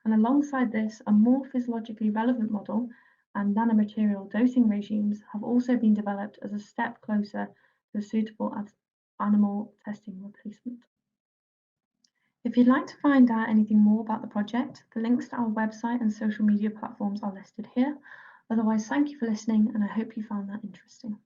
And alongside this, a more physiologically relevant model and nanomaterial dosing regimes have also been developed as a step closer to a suitable animal testing replacement. If you'd like to find out anything more about the project, the links to our website and social media platforms are listed here. Otherwise, thank you for listening, and I hope you found that interesting.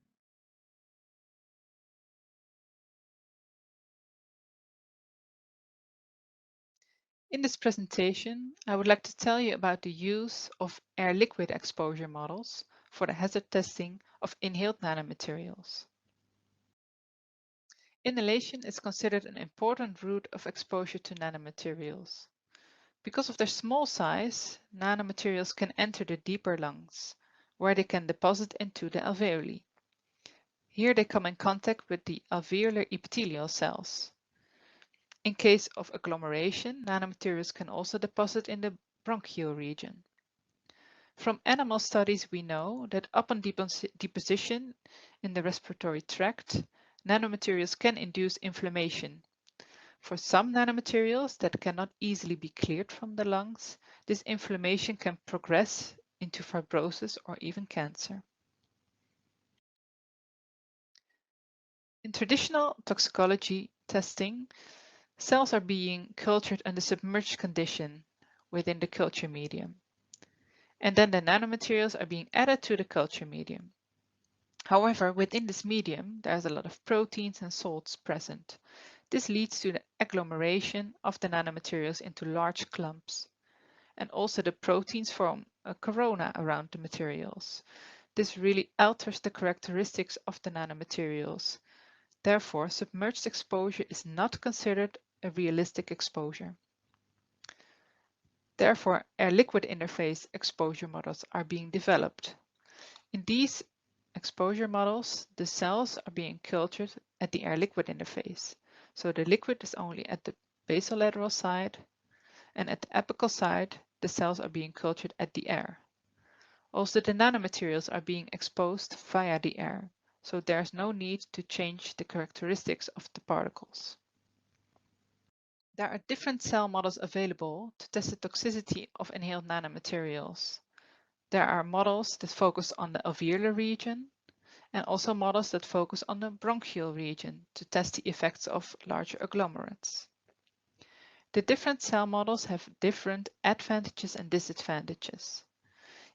In this presentation, I would like to tell you about the use of air-liquid exposure models for the hazard testing of inhaled nanomaterials. Inhalation is considered an important route of exposure to nanomaterials. Because of their small size, nanomaterials can enter the deeper lungs, where they can deposit into the alveoli. Here they come in contact with the alveolar epithelial cells. In case of agglomeration, nanomaterials can also deposit in the bronchial region. From animal studies, we know that upon deposition in the respiratory tract, nanomaterials can induce inflammation. For some nanomaterials that cannot easily be cleared from the lungs, this inflammation can progress into fibrosis or even cancer. In traditional toxicology testing, cells are being cultured under submerged condition within the culture medium. And then the nanomaterials are being added to the culture medium. However, within this medium, there's a lot of proteins and salts present. This leads to the agglomeration of the nanomaterials into large clumps. And also the proteins form a corona around the materials. This really alters the characteristics of the nanomaterials. Therefore, submerged exposure is not considered a realistic exposure. Therefore, air-liquid interface exposure models are being developed. In these exposure models, the cells are being cultured at the air-liquid interface. So the liquid is only at the basolateral side, and at the apical side, the cells are being cultured at the air. Also, the nanomaterials are being exposed via the air, so there's no need to change the characteristics of the particles. There are different cell models available to test the toxicity of inhaled nanomaterials. There are models that focus on the alveolar region, and also models that focus on the bronchial region to test the effects of larger agglomerates. The different cell models have different advantages and disadvantages.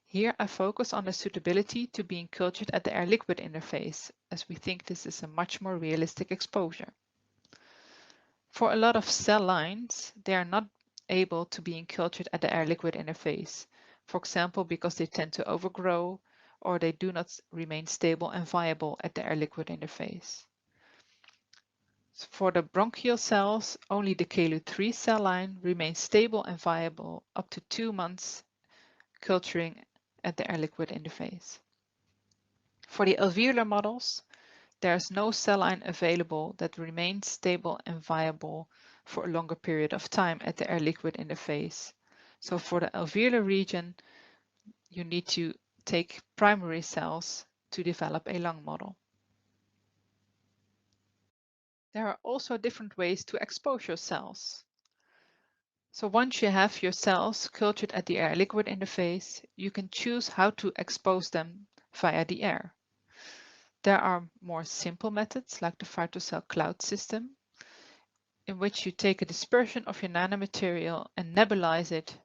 Here I focus on the suitability to being cultured at the air-liquid interface, as we think this is a much more realistic exposure. For a lot of cell lines, they are not able to be cultured at the air-liquid interface, for example, because they tend to overgrow or they do not remain stable and viable at the air-liquid interface. For the bronchial cells, only the Calu-3 cell line remains stable and viable up to 2 months culturing at the air-liquid interface. For the alveolar models, there is no cell line available that remains stable and viable for a longer period of time at the air-liquid interface. So for the alveolar region, you need to take primary cells to develop a lung model. There are also different ways to expose your cells. So once you have your cells cultured at the air-liquid interface, you can choose how to expose them via the air. There are more simple methods like the phytocell cloud system, in which you take a dispersion of your nanomaterial and nebulize it,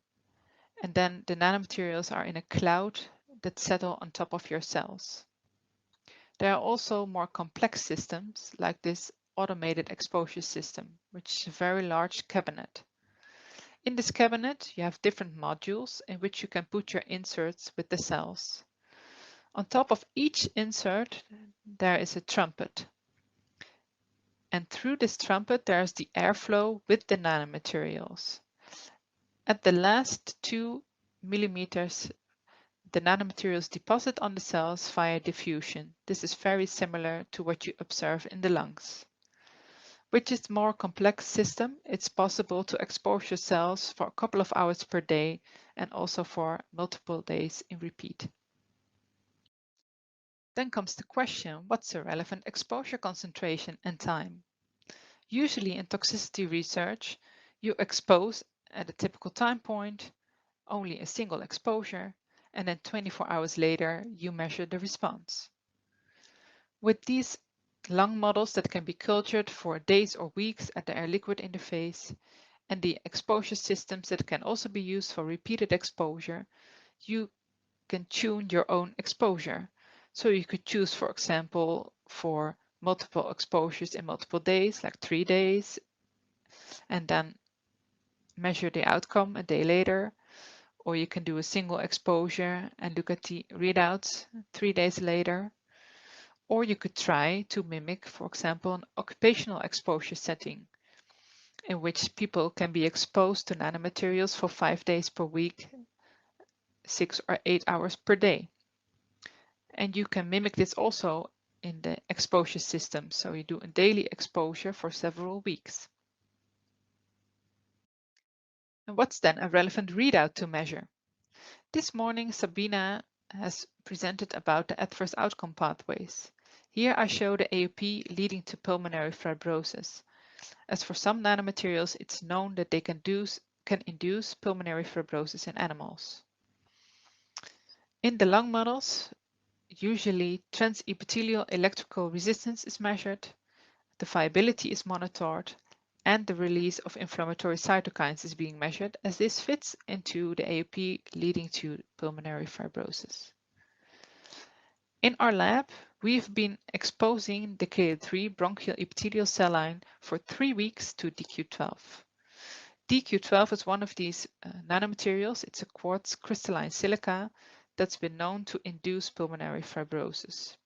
and then the nanomaterials are in a cloud that settle on top of your cells. There are also more complex systems like this automated exposure system, which is a very large cabinet. In this cabinet, you have different modules in which you can put your inserts with the cells. On top of each insert, there is a trumpet. And through this trumpet, there is the airflow with the nanomaterials. At the last 2 millimeters, the nanomaterials deposit on the cells via diffusion. This is very similar to what you observe in the lungs. With this more complex system, it's possible to expose your cells for a couple of hours per day and also for multiple days in repeat. Then comes the question, what's the relevant exposure concentration and time? Usually in toxicity research, you expose at a typical time point only a single exposure, and then 24 hours later, you measure the response. With these lung models that can be cultured for days or weeks at the air-liquid interface, and the exposure systems that can also be used for repeated exposure, you can tune your own exposure. So you could choose, for example, for multiple exposures in multiple days, like 3 days, and then measure the outcome a day later. Or you can do a single exposure and look at the readouts 3 days later. Or you could try to mimic, for example, an occupational exposure setting, in which people can be exposed to nanomaterials for 5 days per week, 6 or 8 hours per day. And you can mimic this also in the exposure system. So you do a daily exposure for several weeks. And what's then a relevant readout to measure? This morning, Sabina has presented about the adverse outcome pathways. Here I show the AOP leading to pulmonary fibrosis. As for some nanomaterials, it's known that they can induce pulmonary fibrosis in animals. In the lung models, usually transepithelial electrical resistance is measured, the viability is monitored, and the release of inflammatory cytokines is being measured, as this fits into the AOP leading to pulmonary fibrosis. In our lab, we've been exposing the Kl3 bronchial epithelial cell line for 3 weeks to DQ12. DQ12 is one of these nanomaterials. It's a quartz crystalline silica that's been known to induce pulmonary fibrosis.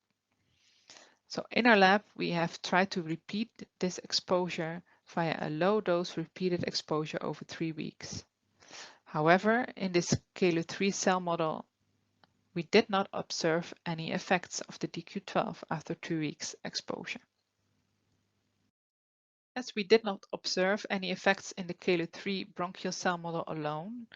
So in our lab, we have tried to repeat this exposure via a low dose repeated exposure over 3 weeks. However, in this Kl3 cell model, we did not observe any effects of the DQ12 after 2 weeks exposure. As we did not observe any effects in the Kl3 bronchial cell model alone,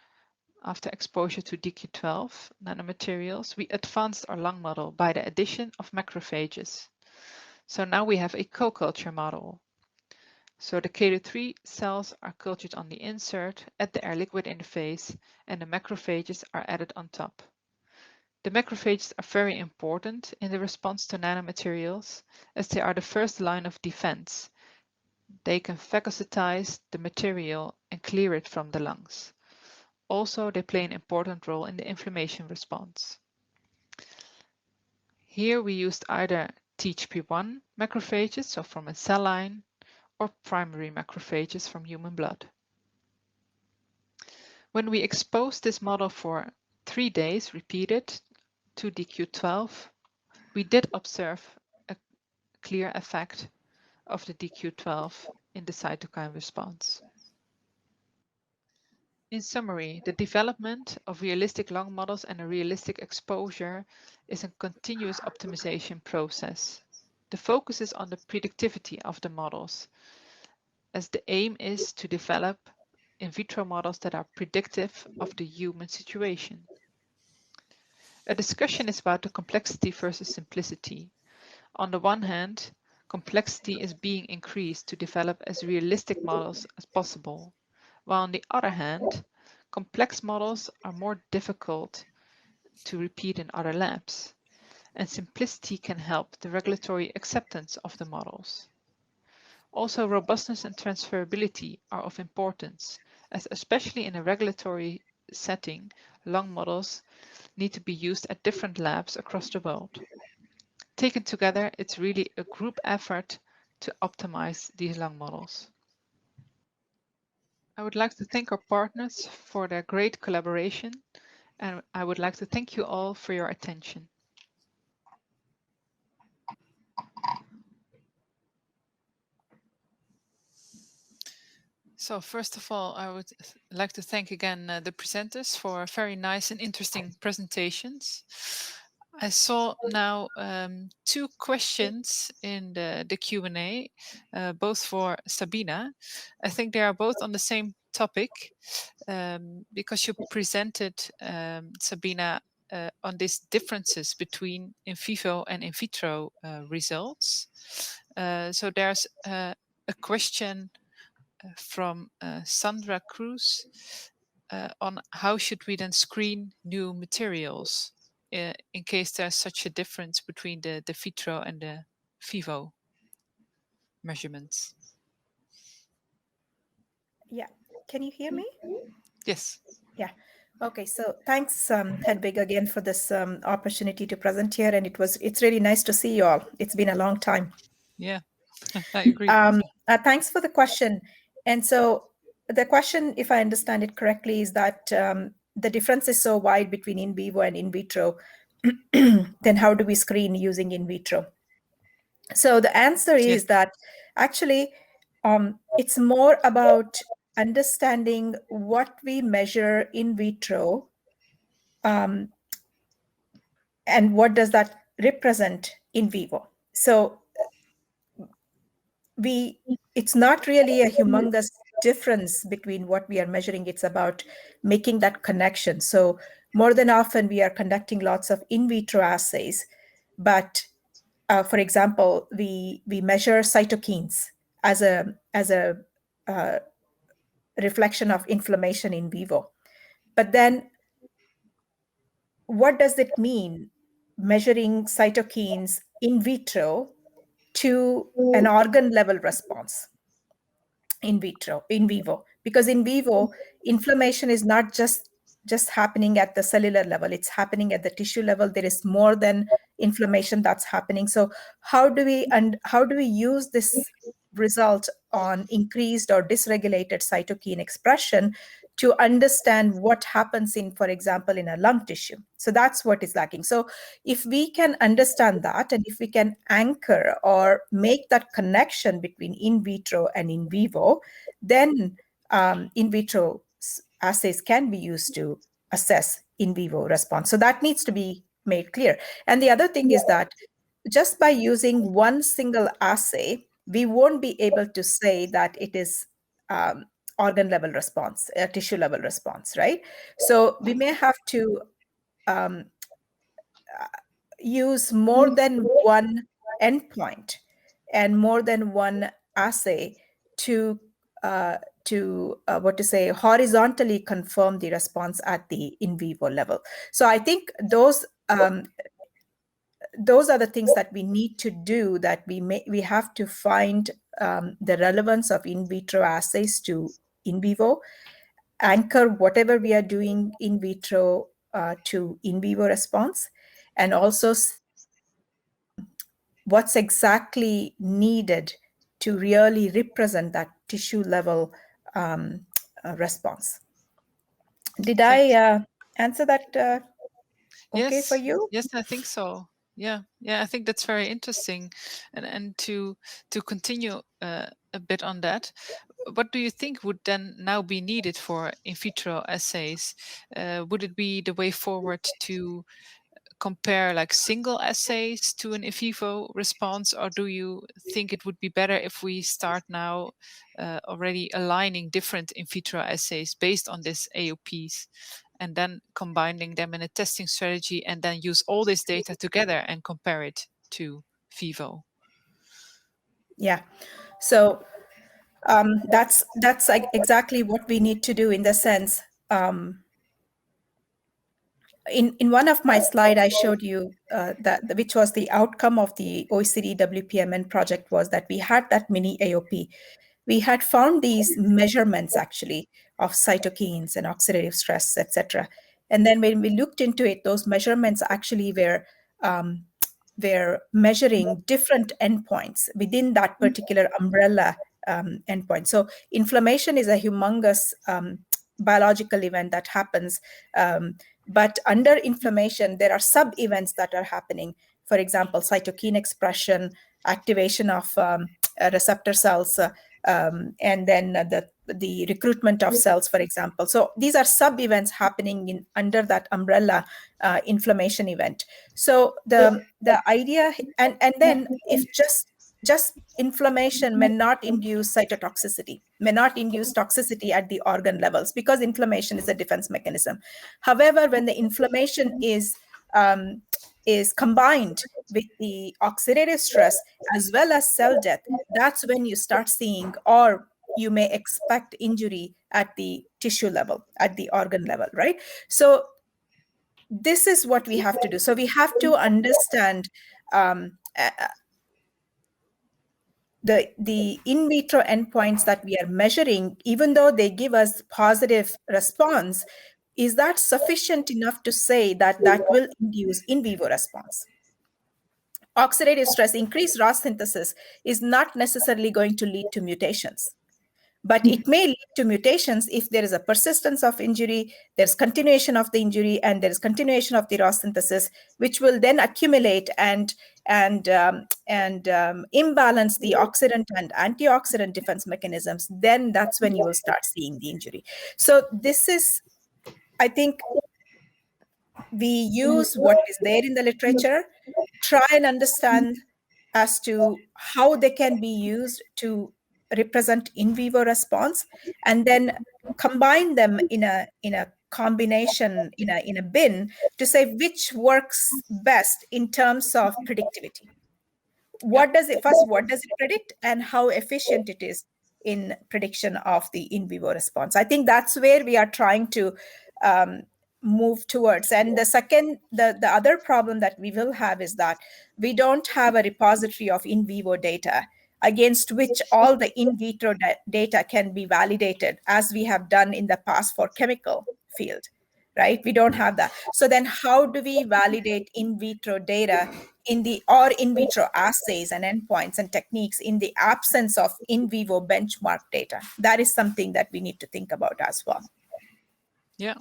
after exposure to DQ12 nanomaterials, we advanced our lung model by the addition of macrophages. So now we have a co-culture model. So the Kl3 cells are cultured on the insert at the air-liquid interface, and the macrophages are added on top. The macrophages are very important in the response to nanomaterials, as they are the first line of defense. They can phagocytize the material and clear it from the lungs. Also, they play an important role in the inflammation response. Here we used either THP1 macrophages, so from a cell line, or primary macrophages from human blood. When we exposed this model for 3 days repeated to DQ12, we did observe a clear effect of the DQ12 in the cytokine response. In summary, the development of realistic lung models and a realistic exposure is a continuous optimization process. The focus is on the predictivity of the models, as the aim is to develop in vitro models that are predictive of the human situation. A discussion is about the complexity versus simplicity. On the one hand, complexity is being increased to develop as realistic models as possible, while on the other hand, complex models are more difficult to repeat in other labs, and simplicity can help the regulatory acceptance of the models. Also, robustness and transferability are of importance, as especially in a regulatory setting, lung models need to be used at different labs across the world. Taken together, it's really a group effort to optimize these lung models. I would like to thank our partners for their great collaboration, and I would like to thank you all for your attention. So first of all, I would like to thank again the presenters for very nice and interesting presentations. I saw now 2 questions in the Q&A, both for Sabina. I think they are both on the same topic because you presented, Sabina, on these differences between in vivo and in vitro results. So there's a question from Sandra Cruz on how should we then screen new materials in case there's such a difference between the vitro and the vivo measurements. Yeah, can you hear me? Yes. Yeah. Okay, so thanks, Hedvig, again for this opportunity to present here, and it's really nice to see you all. It's been a long time. Yeah, I agree. Thanks for the question. And so the question, if I understand it correctly, is that the difference is so wide between in vivo and in vitro, then how do we screen using in vitro? So the answer is that actually it's more about understanding what we measure in vitro and what does that represent in vivo. So it's not really a humongous difference between what we are measuring. It's about making that connection. So more than often we are conducting lots of in vitro assays, but for example, we measure cytokines as a reflection of inflammation in vivo. But then what does it mean measuring cytokines in vitro to an organ level response in vivo? Because in vivo, inflammation is not just happening at the cellular level, it's happening at the tissue level. There is more than inflammation that's happening. So how do we use this result on increased or dysregulated cytokine expression to understand what happens in, for example, in a lung tissue? So that's what is lacking. So if we can understand that, and if we can anchor or make that connection between in vitro and in vivo, then in vitro assays can be used to assess in vivo response. So that needs to be made clear. And the other thing is that just by using one single assay, we won't be able to say that it is organ level response, tissue level response, right? So we may have to use more than one endpoint and more than one assay to horizontally confirm the response at the in vivo level. So I think those those are the things that we need to do, that we have to find the relevance of in vitro assays to in vivo, anchor whatever we are doing in vitro to in vivo response, and also what's exactly needed to really represent that tissue level response. Did I answer that okay for you? Yes, I think so. Yeah, I think that's very interesting. And to continue a bit on that, what do you think would then now be needed for in vitro assays? Would it be the way forward to compare like single assays to an in vivo response, or do you think it would be better if we start now already aligning different in vitro assays based on this AOPs, and then combining them in a testing strategy, and then use all this data together and compare it to vivo? Yeah, so that's like exactly what we need to do, in the sense, in one of my slide I showed you that which was the outcome of the OECD WPMN project, was that we had that mini AOP. We had found these measurements actually of cytokines and oxidative stress, etc. And then when we looked into it, those measurements actually were measuring different endpoints within that particular umbrella endpoint. So inflammation is a humongous biological event that happens. But under inflammation, there are sub-events that are happening. For example, cytokine expression, activation of receptor cells, and then the recruitment of cells, for example. So these are sub-events happening under that umbrella inflammation event. So the idea, and then if just inflammation may not induce cytotoxicity, may not induce toxicity at the organ levels, because inflammation is a defense mechanism. However, when the inflammation is combined with the oxidative stress as well as cell death, that's when you start seeing, or you may expect, injury at the tissue level, at the organ level, right? So this is what we have to do. So we have to understand the in vitro endpoints that we are measuring, even though they give us positive response, is that sufficient enough to say that that will induce in vivo response? Oxidative stress, increased ROS synthesis, is not necessarily going to lead to mutations, but it may lead to mutations if there is a persistence of injury, there's continuation of the injury, and there's continuation of the ROS synthesis, which will then accumulate and imbalance the oxidant and antioxidant defense mechanisms. Then that's when you will start seeing the injury. So this is, I think, we use what is there in the literature, try and understand as to how they can be used to represent in vivo response, and then combine them in a combination, in a bin, to say which works best in terms of predictivity. What does it predict, and how efficient it is in prediction of the in vivo response? I think that's where we are trying to move towards. And the other problem that we will have is that we don't have a repository of in vivo data against which all the in vitro data can be validated, as we have done in the past for chemical field, right? We don't have that. So then how do we validate in vitro data in vitro assays and endpoints and techniques in the absence of in vivo benchmark data? That is something that we need to think about as well. Yeah.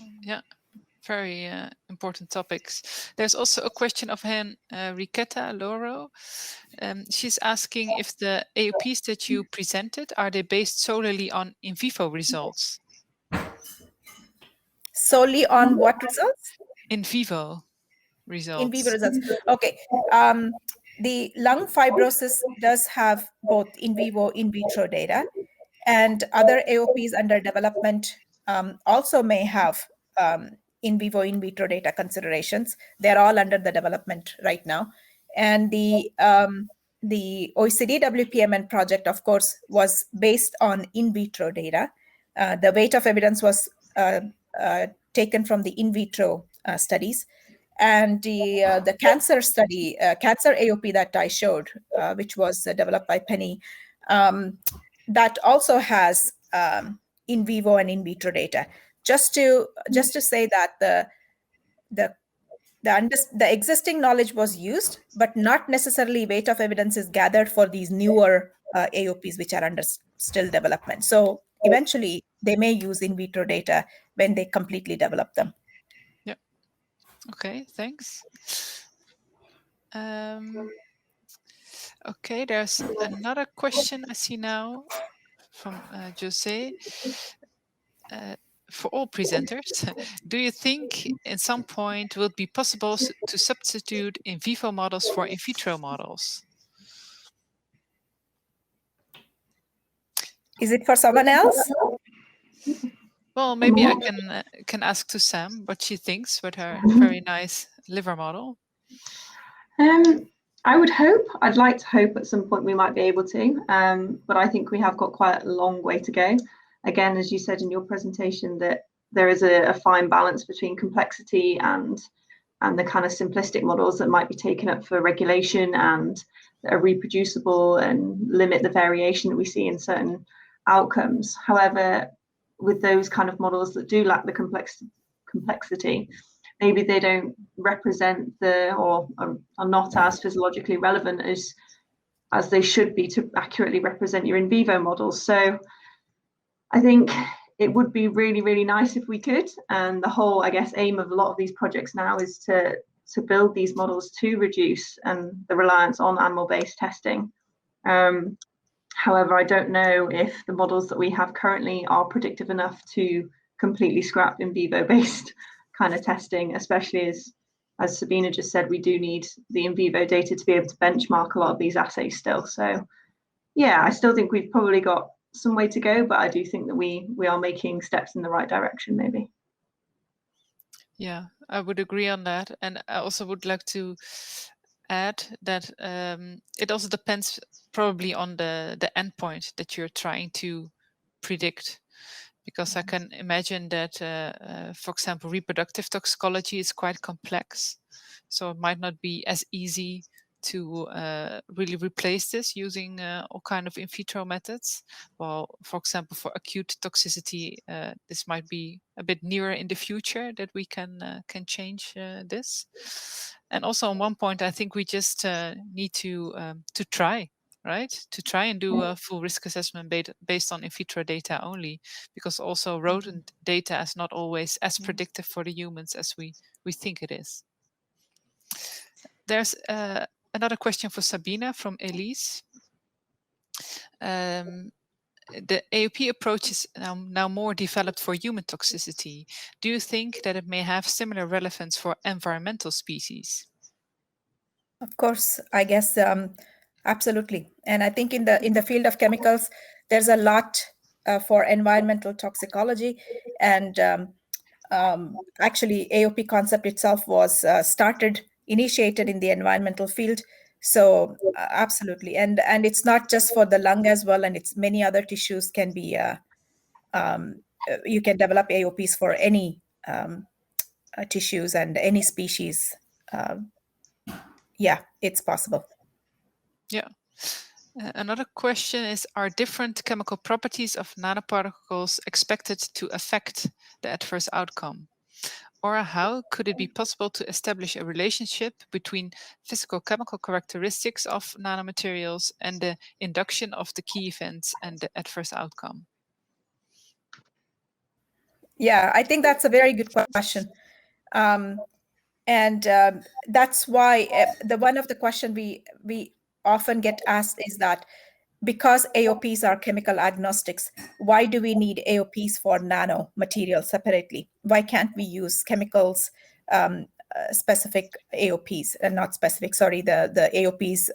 Very important topics. There's also a question of Riquetta Loro. She's asking if the AOPs that you presented, are they based solely on in vivo results? Solely on what results? In vivo results. In vivo results. Okay. The lung fibrosis does have both in vivo, in vitro data, and other AOPs under development also may have in vivo, in vitro data considerations. They're all under the development right now. And the OECD WPMN project, of course, was based on in vitro data. The weight of evidence was taken from the in vitro studies. And the cancer study, cancer AOP that I showed, which was developed by Penny, that also has in vivo and in vitro data. Just to say that the existing knowledge was used, but not necessarily weight of evidence is gathered for these newer AOPs, which are under still development. So eventually, they may use in vitro data when they completely develop them. Yeah. Okay, thanks. Okay, there's another question I see now from Jose. For all presenters, do you think at some point will it be possible to substitute in vivo models for in vitro models? Is it for someone else? Well, maybe I can ask to Sam what she thinks with her very nice liver model. I would hope, I'd like to hope at some point we might be able to, but I think we have got quite a long way to go. Again, as you said in your presentation, that there is a fine balance between complexity and the kind of simplistic models that might be taken up for regulation and that are reproducible and limit the variation that we see in certain outcomes. However, with those kind of models that do lack the complexity, maybe they don't represent or are not as physiologically relevant as they should be to accurately represent your in vivo models. So I think it would be really, really nice if we could. And the whole, I guess, aim of a lot of these projects now is to build these models to reduce the reliance on animal-based testing. However, I don't know if the models that we have currently are predictive enough to completely scrap in vivo-based kind of testing, especially as Sabina just said, we do need the in vivo data to be able to benchmark a lot of these assays still. So yeah, I still think we've probably got some way to go, but I do think that we are making steps in the right direction, maybe. Yeah, I would agree on that. And I also would like to add that it also depends probably on the endpoint that you're trying to predict. Because I can imagine that, for example, reproductive toxicology is quite complex. So it might not be as easy to really replace this using all kind of in vitro methods. Well, for example, for acute toxicity, this might be a bit nearer in the future that we can change this. And also on one point, I think we just need to try. Right, to try and do a full risk assessment based on in vitro data only, because also rodent data is not always as predictive for the humans as we think it is. There's another question for Sabina from Elise. The AOP approach is now more developed for human toxicity. Do you think that it may have similar relevance for environmental species? Of course, I guess absolutely. And I think in the field of chemicals, there's a lot for environmental toxicology. And actually, AOP concept itself was initiated in the environmental field. So absolutely. And it's not just for the lung as well, and it's many other tissues can be, you can develop AOPs for any tissues and any species. Yeah, it's possible. Yeah. Another question is, are different chemical properties of nanoparticles expected to affect the adverse outcome? Or how could it be possible to establish a relationship between physical chemical characteristics of nanomaterials and the induction of the key events and the adverse outcome? Yeah, I think that's a very good question. And that's why one of the questions we often get asked is that because AOPs are chemical agnostics, why do we need AOPs for nanomaterials separately? Why can't we use chemicals specific AOPs and not specific, sorry, the AOPs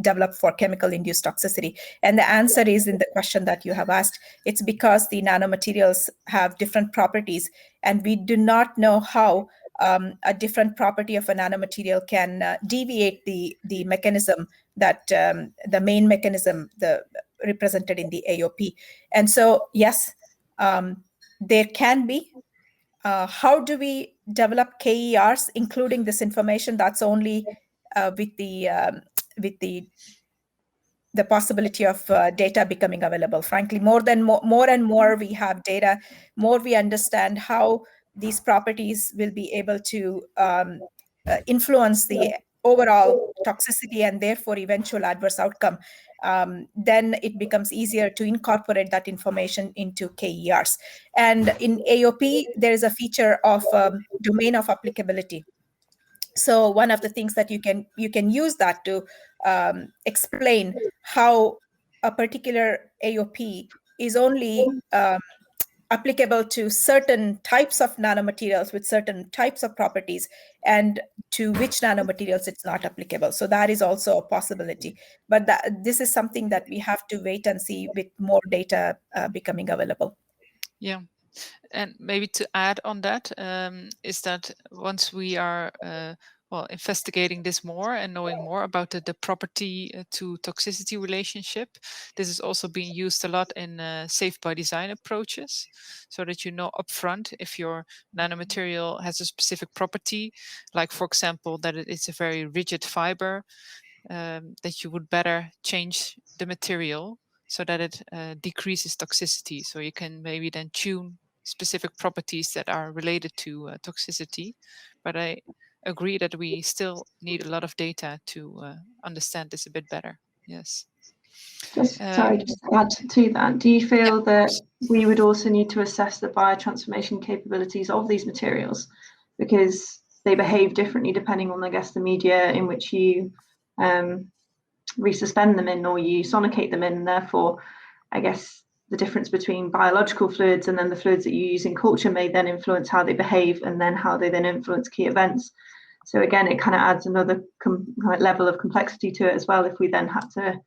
developed for chemical induced toxicity? And the answer is in the question that you have asked. It's because the nanomaterials have different properties, and we do not know how a different property of a nanomaterial can deviate the mechanism that the main mechanism represented in the AOP. And so, yes, there can be how do we develop KERs, including this information? That's only with the possibility of data becoming available. Frankly, more and more we have data, more we understand how these properties will be able to influence the overall toxicity and therefore eventual adverse outcome, then it becomes easier to incorporate that information into KERs. And in AOP, there is a feature of domain of applicability. So one of the things that you can use that to explain how a particular AOP is only applicable to certain types of nanomaterials with certain types of properties, and to which nanomaterials it's not applicable. So that is also a possibility. But this is something that we have to wait and see with more data becoming available. Yeah. And maybe to add on that, is that once we are investigating this more and knowing more about the property to toxicity relationship, this is also being used a lot in safe by design approaches, so that you know upfront if your nanomaterial has a specific property, like for example that it's a very rigid fiber, that you would better change the material so that it decreases toxicity. So you can maybe then tune specific properties that are related to toxicity. But I agree that we still need a lot of data to understand this a bit better. Yes. Just to add to that, do you feel that we would also need to assess the biotransformation capabilities of these materials, because they behave differently depending on, I guess, the media in which you resuspend them in or you sonicate them in, and therefore, I guess, the difference between biological fluids and then the fluids that you use in culture may then influence how they behave and then how they then influence key events. So again, it kind of adds another level of complexity to it as well, if we then had to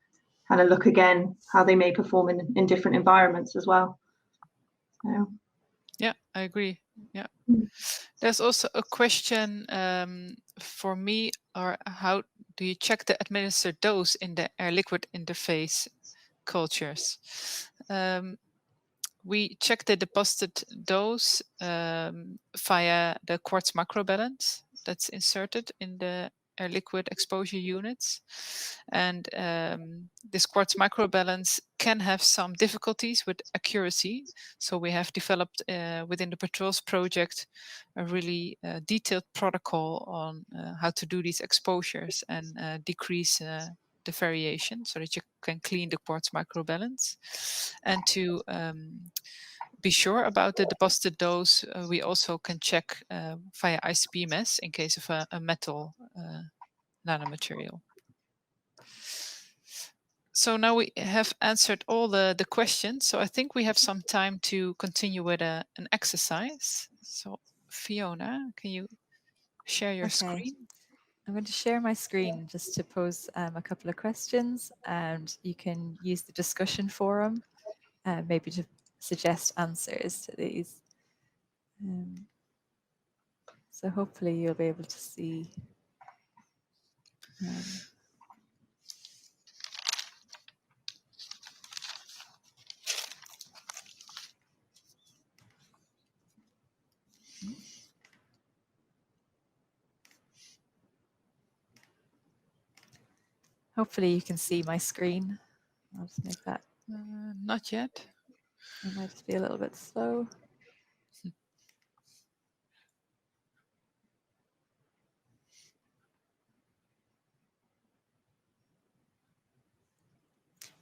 kind of look again how they may perform in different environments as well. So. Yeah, I agree. Yeah. There's also a question for me, or how do you check the administered dose in the air-liquid interface cultures? We check the deposited dose via the quartz macrobalance that's inserted in the air liquid exposure units. And this quartz microbalance can have some difficulties with accuracy. So we have developed within the Patrols project a really detailed protocol on how to do these exposures and decrease the variation so that you can clean the quartz microbalance. And to be sure about the deposited dose, we also can check via ICP-MS in case of a metal nanomaterial. So now we have answered all the questions. So I think we have some time to continue with an exercise. So Fiona, can you share your screen? I'm going to share my screen just to pose a couple of questions, and you can use the discussion forum maybe to suggest answers to these. So hopefully you'll be able to see. Hopefully you can see my screen. I'll just make that. Not yet. It might just be a little bit slow.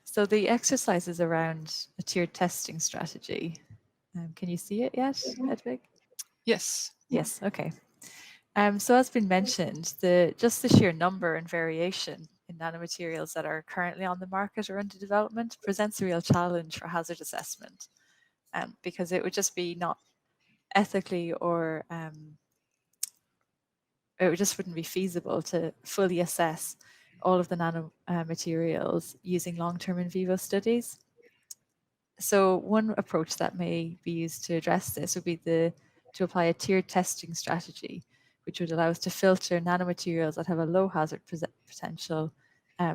So the exercise is around a tiered testing strategy. Can you see it yet, Hedwig? Yes. Yes, okay. So as been mentioned, just the sheer number and variation in nanomaterials that are currently on the market or under development presents a real challenge for hazard assessment, because it would just be not ethically or it just wouldn't be feasible to fully assess all of the nanomaterials using long-term in vivo studies. So one approach that may be used to address this would be to apply a tiered testing strategy, which would allow us to filter nanomaterials that have a low hazard potential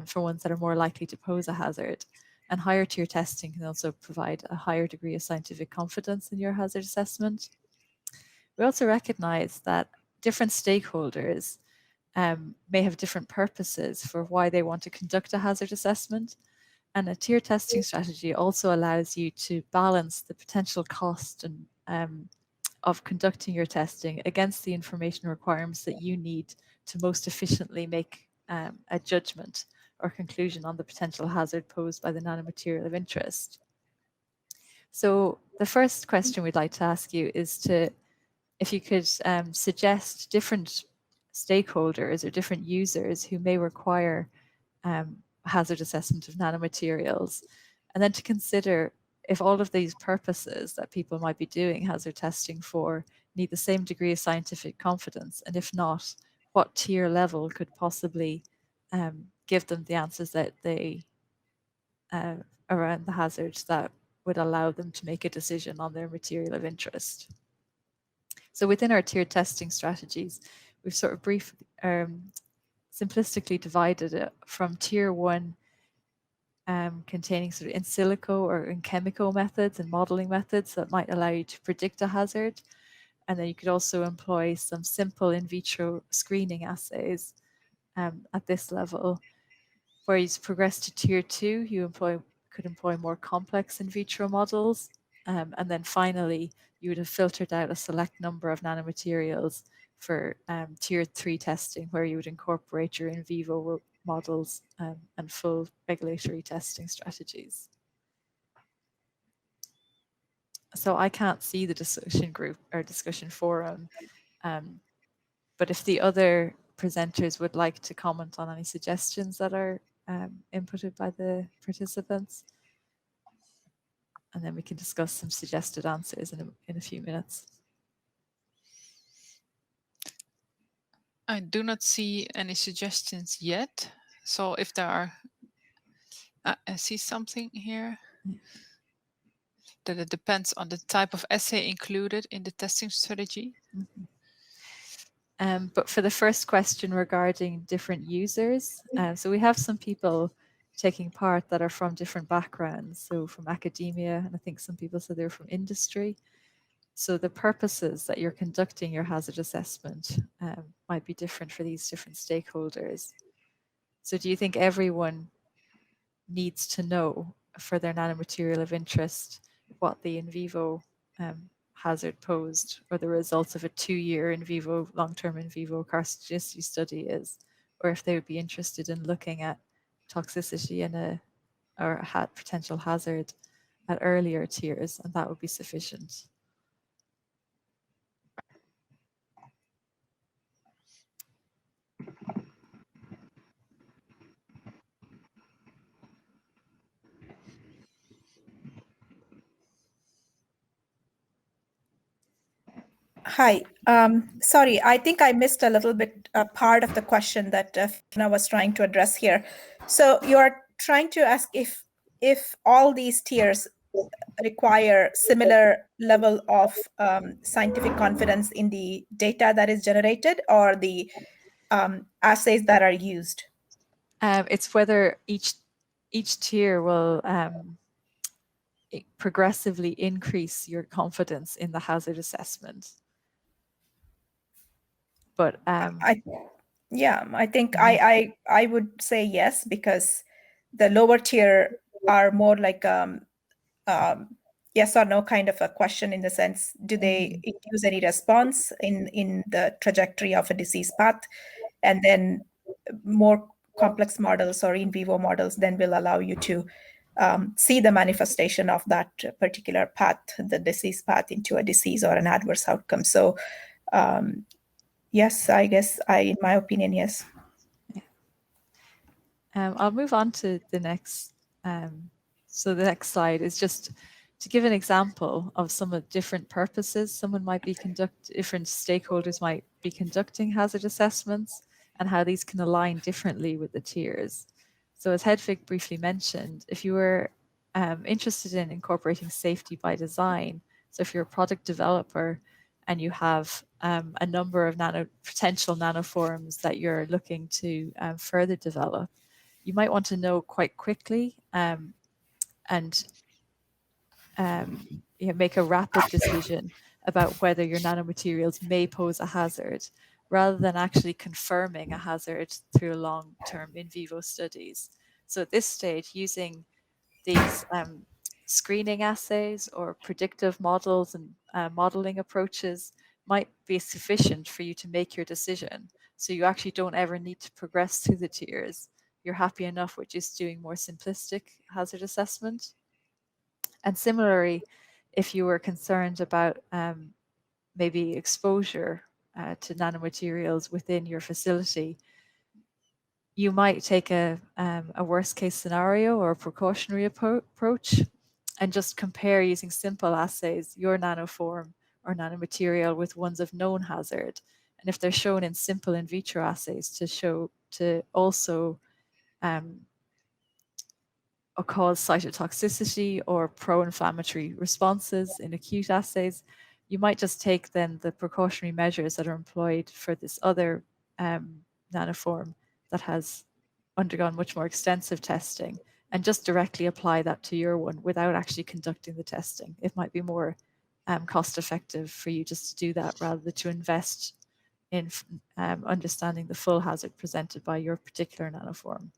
for ones that are more likely to pose a hazard. And higher tier testing can also provide a higher degree of scientific confidence in your hazard assessment. We also recognize that different stakeholders may have different purposes for why they want to conduct a hazard assessment. And a tier testing strategy also allows you to balance the potential cost and of conducting your testing against the information requirements that you need to most efficiently make a judgment or conclusion on the potential hazard posed by the nanomaterial of interest. So the first question we'd like to ask you is if you could suggest different stakeholders or different users who may require hazard assessment of nanomaterials, and then to consider if all of these purposes that people might be doing hazard testing for need the same degree of scientific confidence, and if not, what tier level could possibly give them the answers that they around the hazards that would allow them to make a decision on their material of interest. So within our tiered testing strategies, we've sort of simplistically divided it from tier 1 containing sort of in silico or in chemical methods and modeling methods that might allow you to predict a hazard. And then you could also employ some simple in vitro screening assays at this level. Where you progress to tier 2, you could employ more complex in vitro models. And then finally, you would have filtered out a select number of nanomaterials for tier 3 testing, where you would incorporate your in vivo models and full regulatory testing strategies. So I can't see the discussion group or discussion forum, but if the other presenters would like to comment on any suggestions that are inputted by the participants, and then we can discuss some suggested answers in a few minutes. I do not see any suggestions yet. So if there are, I see something here that it depends on the type of assay included in the testing strategy. But for the first question regarding different users, so we have some people taking part that are from different backgrounds, so from academia, and I think some people said they're from industry. So the purposes that you're conducting your hazard assessment might be different for these different stakeholders. So do you think everyone needs to know for their nanomaterial of interest what the in vivo hazard posed or the results of a 2-year in vivo, long-term in vivo carcinogenicity study is, or if they would be interested in looking at toxicity or a potential hazard at earlier tiers, and that would be sufficient. Hi, sorry, I think I missed a little bit part of the question that Fiona was trying to address here. So you're trying to ask if all these tiers require similar level of scientific confidence in the data that is generated or the assays that are used? It's whether each tier will progressively increase your confidence in the hazard assessment. But I think I would say yes, because the lower tier are more like yes or no kind of a question, in the sense, do they induce any response in the trajectory of a disease path? And then more complex models or in vivo models then will allow you to see the manifestation of that particular path, the disease path, into a disease or an adverse outcome. So yes, I guess in my opinion, yes. I'll move on to the next. So the next slide is just to give an example of some of different purposes. Different stakeholders might be conducting hazard assessments and how these can align differently with the tiers. So as Hedvig briefly mentioned, if you were interested in incorporating safety by design, so if you're a product developer and you have a number of potential nanoforms that you're looking to further develop, you might want to know quite quickly and make a rapid decision about whether your nanomaterials may pose a hazard, rather than actually confirming a hazard through long-term in vivo studies. So at this stage, using these screening assays or predictive models and modeling approaches might be sufficient for you to make your decision. So you actually don't ever need to progress through the tiers. You're happy enough with just doing more simplistic hazard assessment. And similarly, if you were concerned about maybe exposure to nanomaterials within your facility, you might take a worst case scenario or a precautionary approach and just compare, using simple assays, your nanoform or nanomaterial with ones of known hazard. And if they're shown in simple in vitro assays to also cause cytotoxicity or pro-inflammatory responses in acute assays, you might just take then the precautionary measures that are employed for this other nanoform that has undergone much more extensive testing, and just directly apply that to your one without actually conducting the testing. It might be more cost effective for you just to do that rather than to invest in understanding the full hazard presented by your particular nanoform.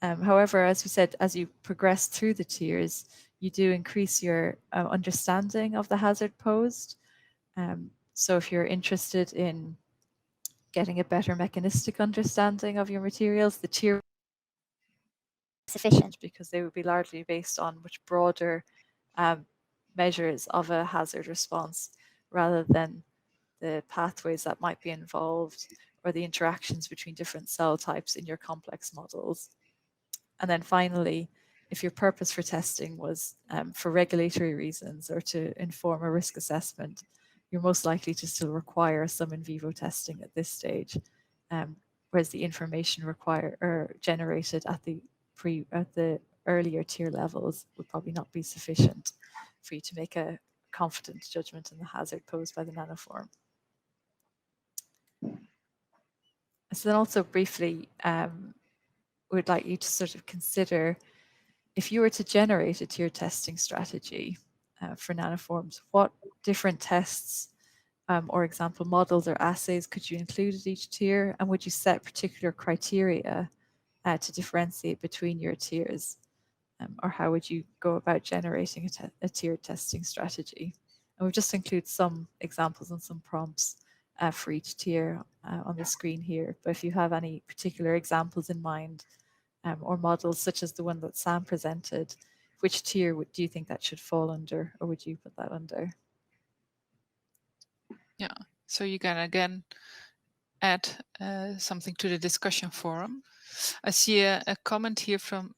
However, as we said, as you progress through the tiers, you do increase your understanding of the hazard posed. So if you're interested in getting a better mechanistic understanding of your materials, the tier sufficient, because they would be largely based on much broader measures of a hazard response rather than the pathways that might be involved or the interactions between different cell types in your complex models. And then finally, if your purpose for testing was for regulatory reasons or to inform a risk assessment, you're most likely to still require some in vivo testing at this stage, whereas the information generated at the earlier tier levels would probably not be sufficient for you to make a confident judgment in the hazard posed by the nanoform. So then also briefly, would like you to sort of consider, if you were to generate a tier testing strategy for nanoforms, what different tests or example models or assays could you include at each tier? And would you set particular criteria to differentiate between your tiers? Or how would you go about generating a tiered testing strategy? And we've just included some examples and some prompts for each tier on the screen here. But if you have any particular examples in mind, or models such as the one that Sam presented, which tier do you think that should fall under, or would you put that under? Yeah, so you can again add something to the discussion forum. I see a comment here from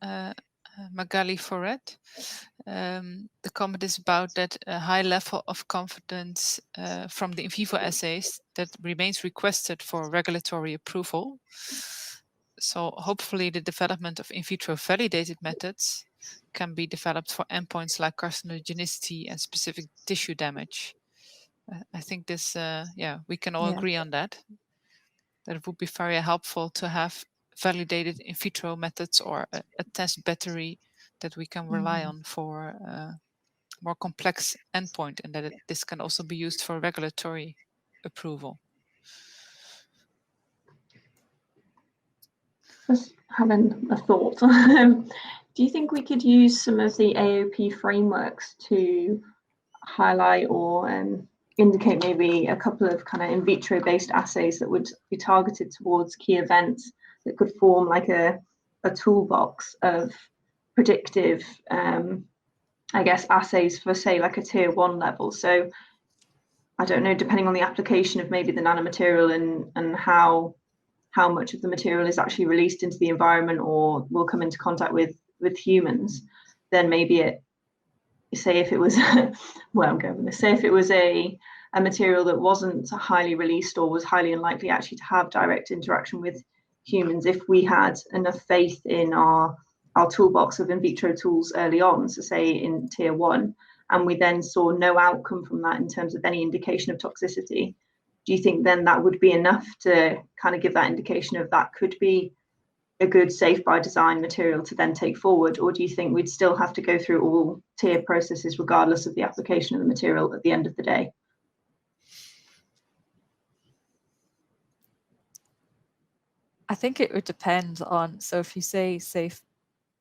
Magali Foret. The comment is about that a high level of confidence from the in vivo assays that remains requested for regulatory approval. So hopefully the development of in vitro validated methods can be developed for endpoints like carcinogenicity and specific tissue damage. I think this, we can all agree on that. That it would be very helpful to have validated in vitro methods or a test battery that we can rely on for more complex endpoint, and that this can also be used for regulatory approval. Just having a thought. Do you think we could use some of the AOP frameworks to highlight or indicate maybe a couple of kind of in vitro based assays that would be targeted towards key events that could form like a toolbox of predictive, I guess, assays for, say, like a tier 1 level? So I don't know, depending on the application of maybe the nanomaterial and how much of the material is actually released into the environment or will come into contact with humans, then maybe say if it was say if it was a material that wasn't highly released or was highly unlikely actually to have direct interaction with humans, if we had enough faith in our toolbox of in vitro tools early on, so say in tier 1, and we then saw no outcome from that in terms of any indication of toxicity, do you think then that would be enough to kind of give that indication of that could be a good safe by design material to then take forward, or do you think we'd still have to go through all tier processes regardless of the application of the material at the end of the day? I think it would depend on, so if you say safe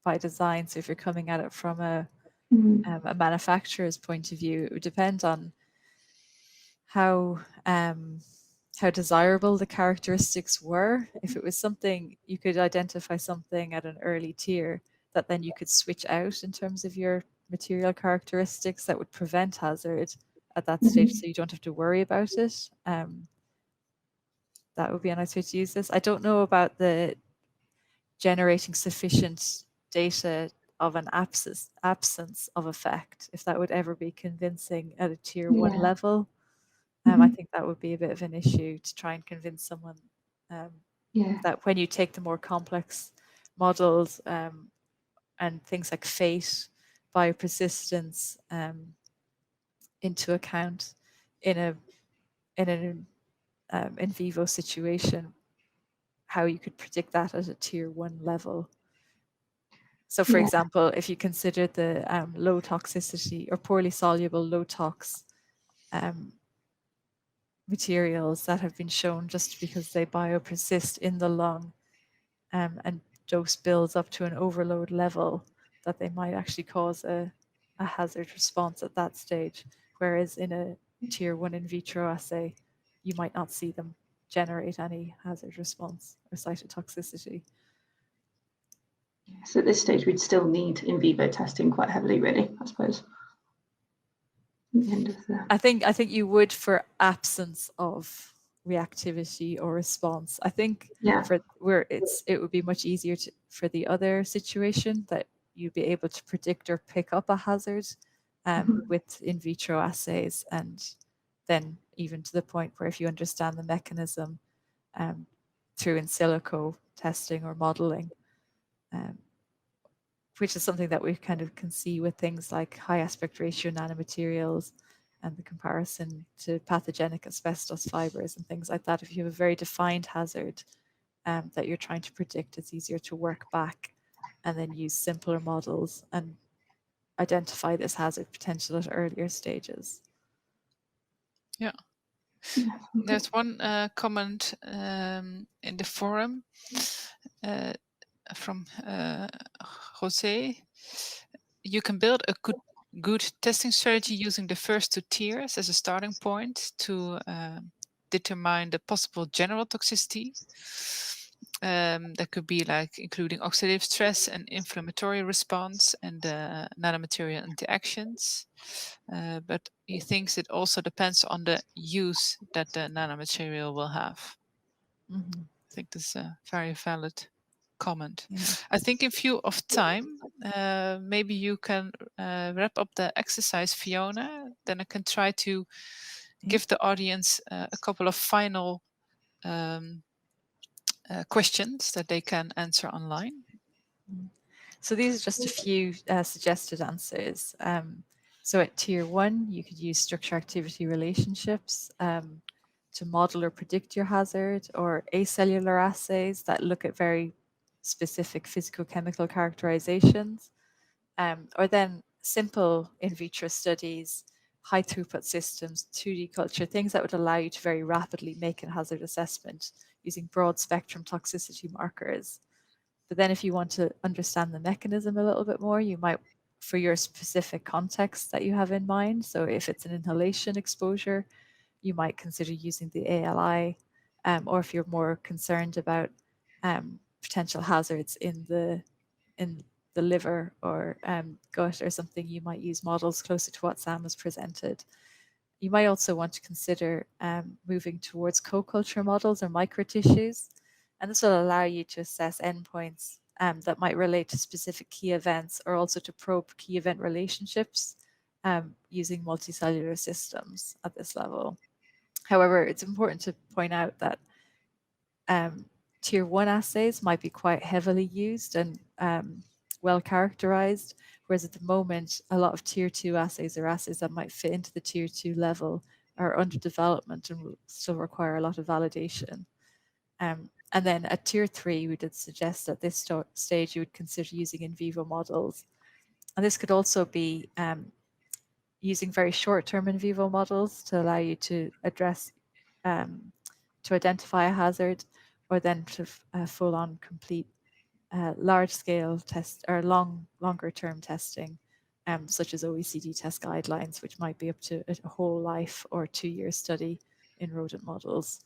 by design, so if you're coming at it from a manufacturer's point of view, it would depend on how desirable the characteristics were. If it was something, you could identify something at an early tier that then you could switch out in terms of your material characteristics that would prevent hazard at that stage, so you don't have to worry about it. That would be a nice way to use this. I don't know about the generating sufficient data of an absence of effect, if that would ever be convincing at a tier 1 level. I think that would be a bit of an issue to try and convince someone that when you take the more complex models and things like fate, biopersistence into account in an in vivo situation, how you could predict that at a tier 1 level. So for example, if you consider the low toxicity or poorly soluble low tox materials that have been shown just because they biopersist in the lung and dose builds up to an overload level, that they might actually cause a hazard response at that stage. Whereas in a tier 1 in vitro assay, you might not see them generate any hazard response or cytotoxicity. So at this stage, we'd still need in vivo testing quite heavily, really, I suppose. At the end of the... I think you would for absence of reactivity or response. I think for where it would be much easier for the other situation that you'd be able to predict or pick up a hazard with in vitro assays, and then even to the point where if you understand the mechanism through in silico testing or modeling, which is something that we kind of can see with things like high aspect ratio nanomaterials and the comparison to pathogenic asbestos fibers and things like that. If you have a very defined hazard that you're trying to predict, it's easier to work back and then use simpler models and identify this hazard potential at earlier stages. Yeah. There's one comment in the forum from Jose. You can build a good testing strategy using the first 2 tiers as a starting point to determine the possible general toxicity. That could be like including oxidative stress and inflammatory response and nanomaterial interactions. But he thinks it also depends on the use that the nanomaterial will have. I think this is a very valid comment. I think in view of time, maybe you can wrap up the exercise, Fiona. Then I can try to give the audience a couple of final questions that they can answer online. So these are just a few suggested answers. So at tier 1, you could use structure-activity relationships to model or predict your hazard, or acellular assays that look at very specific physicochemical characterizations, or then simple in vitro studies, high throughput systems, 2D culture, things that would allow you to very rapidly make a hazard assessment using broad spectrum toxicity markers. But then if you want to understand the mechanism a little bit more, you might, for your specific context that you have in mind, so if it's an inhalation exposure, you might consider using the ALI, or if you're more concerned about potential hazards in the liver or gut or something, you might use models closer to what Sam has presented. You might also want to consider moving towards co-culture models or microtissues, and this will allow you to assess endpoints that might relate to specific key events, or also to probe key event relationships using multicellular systems at this level. However, it's important to point out that tier 1 assays might be quite heavily used and well characterized, whereas at the moment, a lot of tier 2 assays or assays that might fit into the tier 2 level are under development and will still require a lot of validation. And And then at tier 3, we did suggest at this stage you would consider using in vivo models. And this could also be using very short-term in vivo models to allow you to address, to identify a hazard, or then to full-on complete large-scale test or longer-term testing, such as OECD test guidelines, which might be up to a whole life or 2-year study in rodent models.